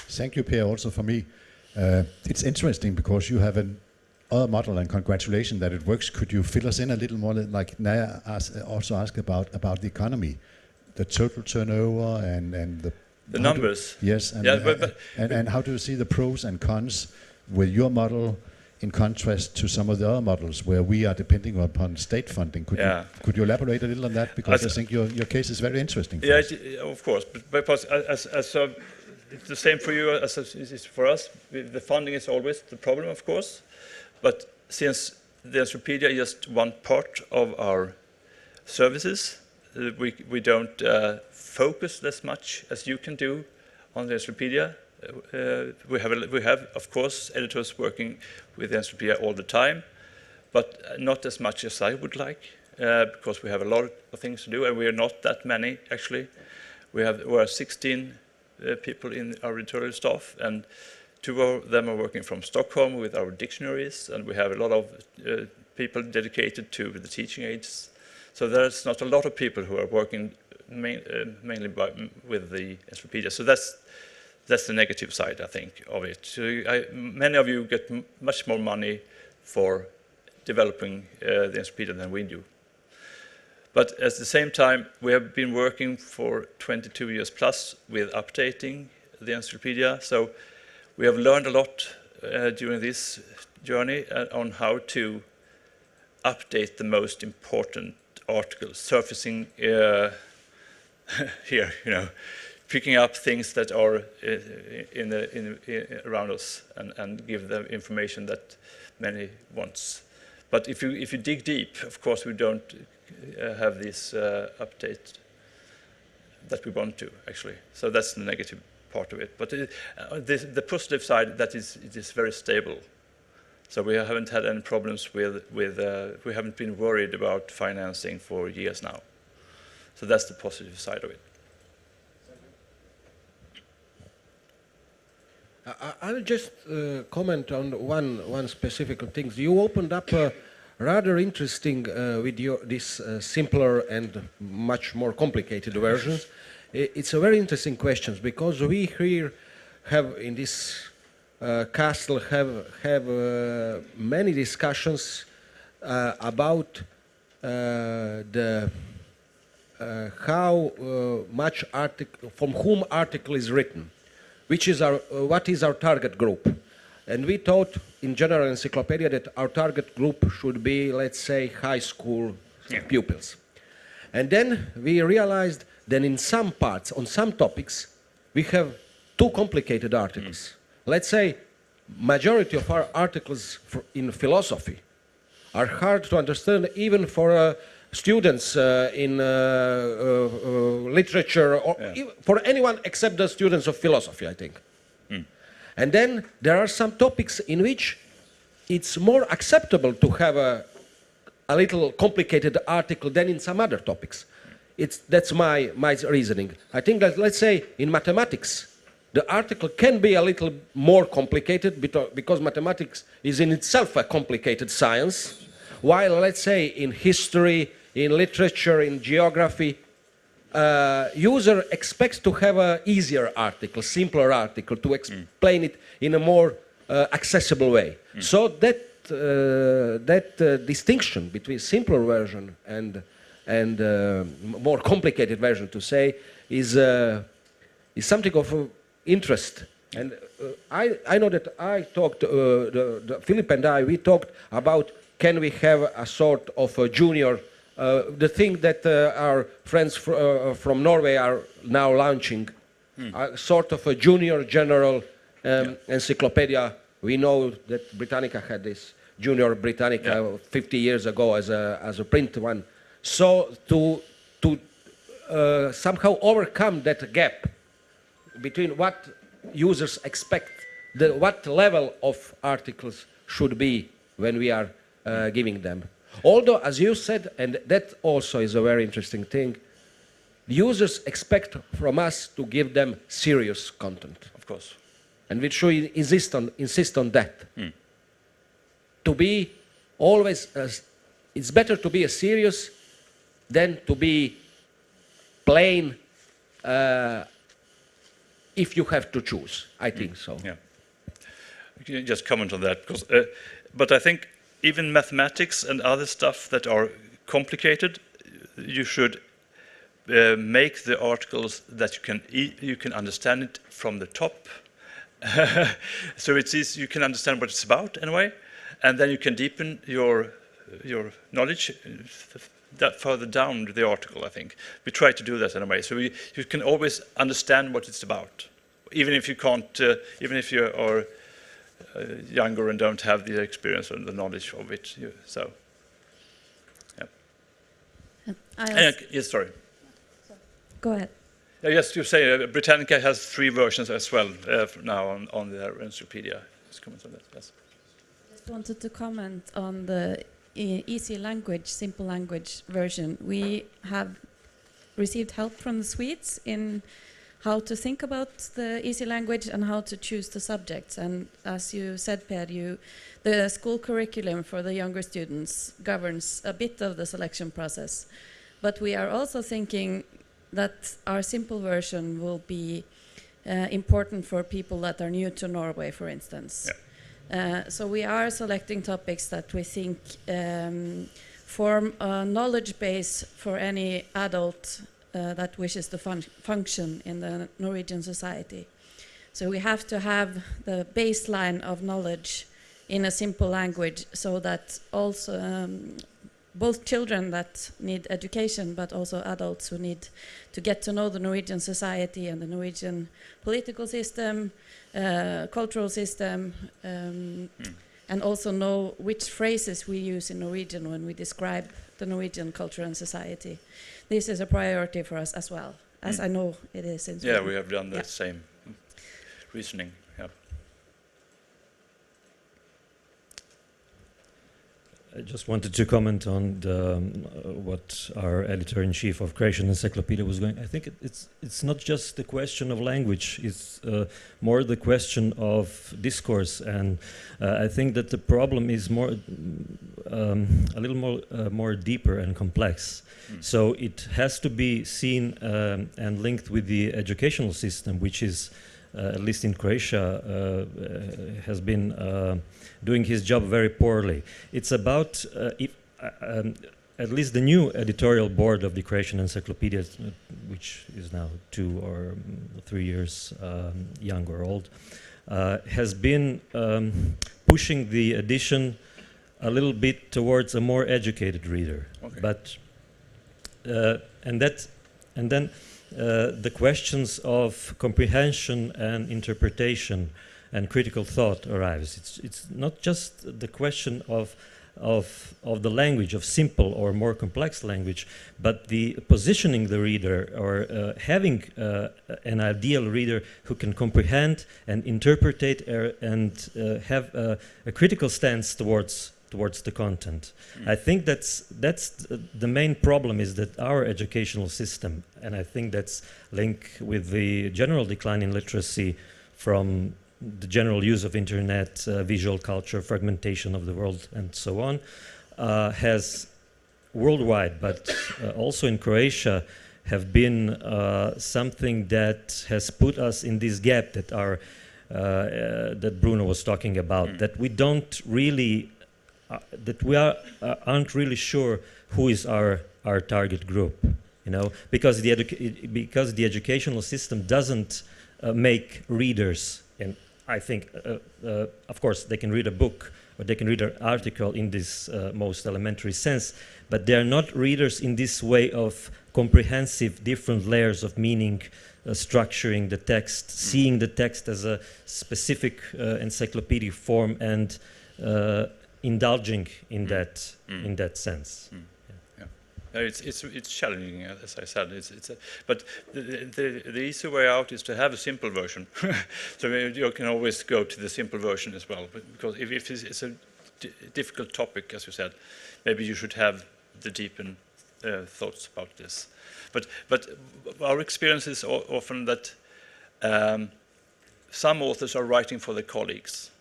Thank you, Per, also for me. It's interesting because you have an other model, and congratulations that it works. Could you fill us in a little more, like Naya also asked about the economy, the total turnover and the numbers? Yes, and, and how do you see the pros and cons with your model in contrast to some of the other models where we are depending upon state funding? Could you elaborate a little on that? Because I think your case is very interesting. Yeah, of course. But it's the same for you as it is for us. The funding is always the problem, of course. But since the Encyclopedia is just one part of our services, we don't focus as much as you can do on the Encyclopedia. We have, of course, editors working with the Encyclopedia all the time, but not as much as I would like, because we have a lot of things to do, and we are not that many, actually. We are 16 people in our editorial staff, and 2 of them are working from Stockholm with our dictionaries, and we have a lot of people dedicated to the teaching aids. So there's not a lot of people who are working mainly with the Encyclopedia. So that's the negative side, I think, of it. So many of you get much more money for developing the Encyclopedia than we do. But at the same time, we have been working for 22 years plus with updating the Encyclopedia. So we have learned a lot during this journey on how to update the most important articles, surfacing here, picking up things that are around us and give them information that many wants. But if you dig deep, of course, we don't have this update that we want to, actually. So that's the negative part of it. But the positive side, that it is very stable. So we haven't had any problems with we haven't been worried about financing for years now. So that's the positive side of it. I will just comment on one specific thing. You opened up rather interesting with this simpler and much more complicated versions. It's a very interesting question because we here have in this castle have many discussions about the how much article, from whom article is written, which is what is our target group. And we thought in general encyclopedia that our target group should be, let's say, high school pupils. And then we realized that in some parts, on some topics, we have too complicated articles. Let's say majority of our articles in philosophy are hard to understand even for students in literature or for anyone except the students of philosophy, I think. And then there are some topics in which it's more acceptable to have a little complicated article than in some other topics. That's my reasoning. I think that, let's say, in mathematics, the article can be a little more complicated because mathematics is in itself a complicated science, while, let's say, in history, in literature, in geography, user expects to have an easier article, simpler article, to explain it in a more accessible way. So that distinction between simpler version and more complicated version, to say, is something of interest. And I know that I talked, Philip and I, we talked about can we have a sort of a junior. The thing that our friends from Norway are now launching a sort of a junior general encyclopedia. We know that Britannica had this Junior Britannica 50 years ago as a print one. So to somehow overcome that gap between what users expect, what level of articles should be when we are giving them. Although, as you said, and that also is a very interesting thing, users expect from us to give them serious content. Of course. And we should insist on that. To be always, it's better to be a serious than to be plain if you have to choose. I think so. Yeah. Can you just comment on that? Because, but I think even mathematics and other stuff that are complicated, you should make the articles that you can understand it from the top. So it's easy, you can understand what it's about anyway, and then you can deepen your knowledge that further down the article. I think we try to do that anyway, so you can always understand what it's about, even if you can't, even if you are younger and don't have the experience and the knowledge of it. So, yeah. Yes, sorry. Go ahead. Yes, you say Britannica has 3 versions as well now on their Encyclopedia. Just comment on that. Yes. Just wanted to comment on the easy language, simple language version. We have received help from the Swedes in how to think about the easy language and how to choose the subjects. And as you said, Per, the school curriculum for the younger students governs a bit of the selection process. But we are also thinking that our simple version will be important for people that are new to Norway, for instance. Yeah. So we are selecting topics that we think form a knowledge base for any adult that wishes to function in the Norwegian society. So we have to have the baseline of knowledge in a simple language so that also both children that need education, but also adults who need to get to know the Norwegian society and the Norwegian political system, cultural system, and also know which phrases we use in Norwegian when we describe the Norwegian culture and society. This is a priority for us as well, as I know it is in Sweden. Yeah, we have done the same reasoning. Yeah. I just wanted to comment on what our editor-in-chief of Croatian Encyclopedia was going. I think it's not just the question of language; it's more the question of discourse, and I think that the problem is more a little more deeper and complex. So it has to be seen and linked with the educational system, which is, at least in Croatia, has been doing his job very poorly. It's about, at least the new editorial board of the Croatian Encyclopedia, which is now 2 or 3 years young or old, has been pushing the edition a little bit towards a more educated reader. Okay. But and then the questions of comprehension and interpretation and critical thought arrives. It's not just the question of the language, of simple or more complex language, but the positioning the reader, or having an ideal reader who can comprehend and interpret and have a critical stance towards the content. I think that's the main problem, is that our educational system, and I think that's linked with the general decline in literacy from the general use of internet, visual culture, fragmentation of the world, and so on, has worldwide, but also in Croatia, have been something that has put us in this gap that that Bruno was talking about, that we don't really, that we aren't really sure who is our target group, because the educational system doesn't make readers. And I think, of course, they can read a book or they can read an article in this most elementary sense, but they are not readers in this way of comprehensive different layers of meaning, structuring the text, seeing the text as a specific encyclopedic form, and indulging in that sense. It's challenging, as I said. But the easy way out is to have a simple version. So you can always go to the simple version as well. Because if it's a difficult topic, as you said, maybe you should have the deepened thoughts about this. But our experience is often that some authors are writing for their colleagues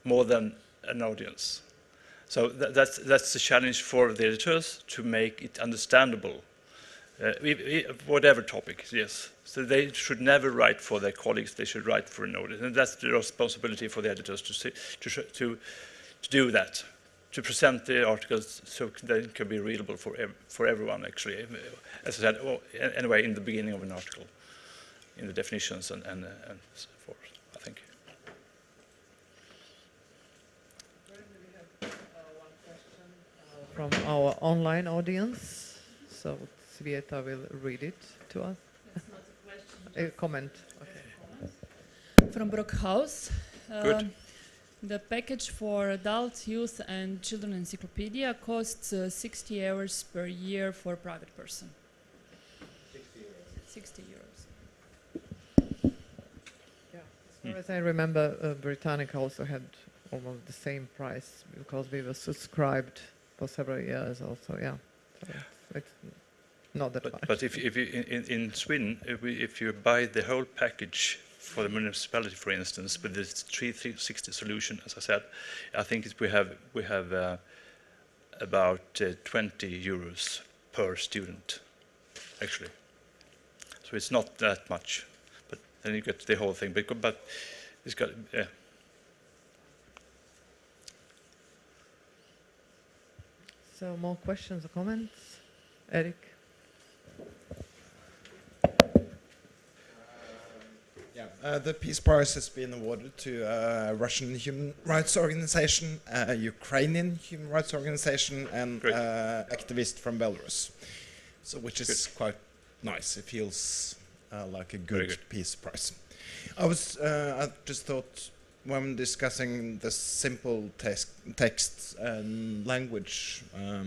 more than an audience. So that's the challenge for the editors, to make it understandable, whatever topic, yes. So they should never write for their colleagues, they should write for an audience. And that's the responsibility for the editors to do that, to present the articles so they can be readable for everyone, actually. As I said, anyway, in the beginning of an article, in the definitions and so forth, I think. From our online audience, so Sveta will read it to us. That's not a question. A comment. Okay. From Brockhaus. Good. The package for adult, youth and children encyclopedia costs 60 hours per year for a private person. 60 euros. Yeah, as far as I remember, Britannica also had almost the same price because we were subscribed for several years also, yeah. So it's not that much. But if you in Sweden, if you buy the whole package for the municipality, for instance, with this 360 solution, as I said, I think we have about 20 euros per student, actually. So it's not that much, but then you get the whole thing. But it's got, yeah. So more questions or comments? Erik? The Peace Prize has been awarded to a Russian human rights organization, a Ukrainian human rights organization, and an activist from Belarus. So, which is quite nice. It feels like a good Peace Prize. I just thought, when discussing the simple text and language, I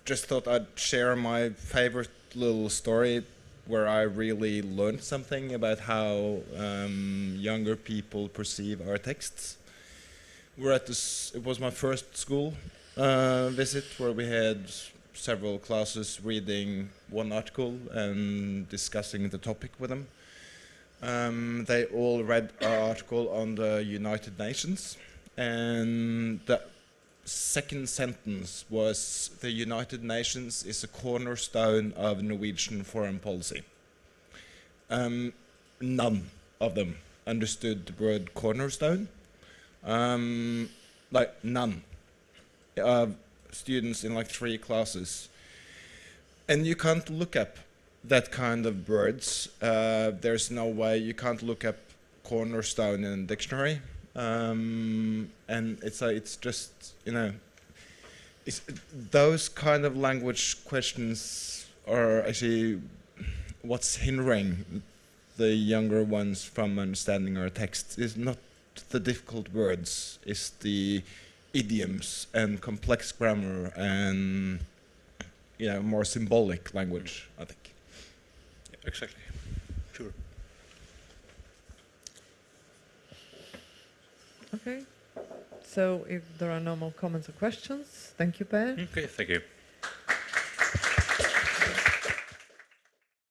just thought I'd share my favorite little story where I really learned something about how younger people perceive our texts. We're at this, it was my first school visit where we had several classes reading one article and discussing the topic with them. They all read our article on the United Nations, and the second sentence was, the United Nations is a cornerstone of Norwegian foreign policy. None of them understood the word cornerstone. Like none. Students in like 3 classes. And you can't look up that kind of words. There's no way, you can't look up cornerstone in a dictionary. And it's just, you know, those kind of language questions are actually what's hindering the younger ones from understanding our text. Is not the difficult words, it's the idioms and complex grammar and, you know, more symbolic language, I think. Yeah, exactly. Sure. Okay. So if there are no more comments or questions, thank you, Per. Okay, thank you.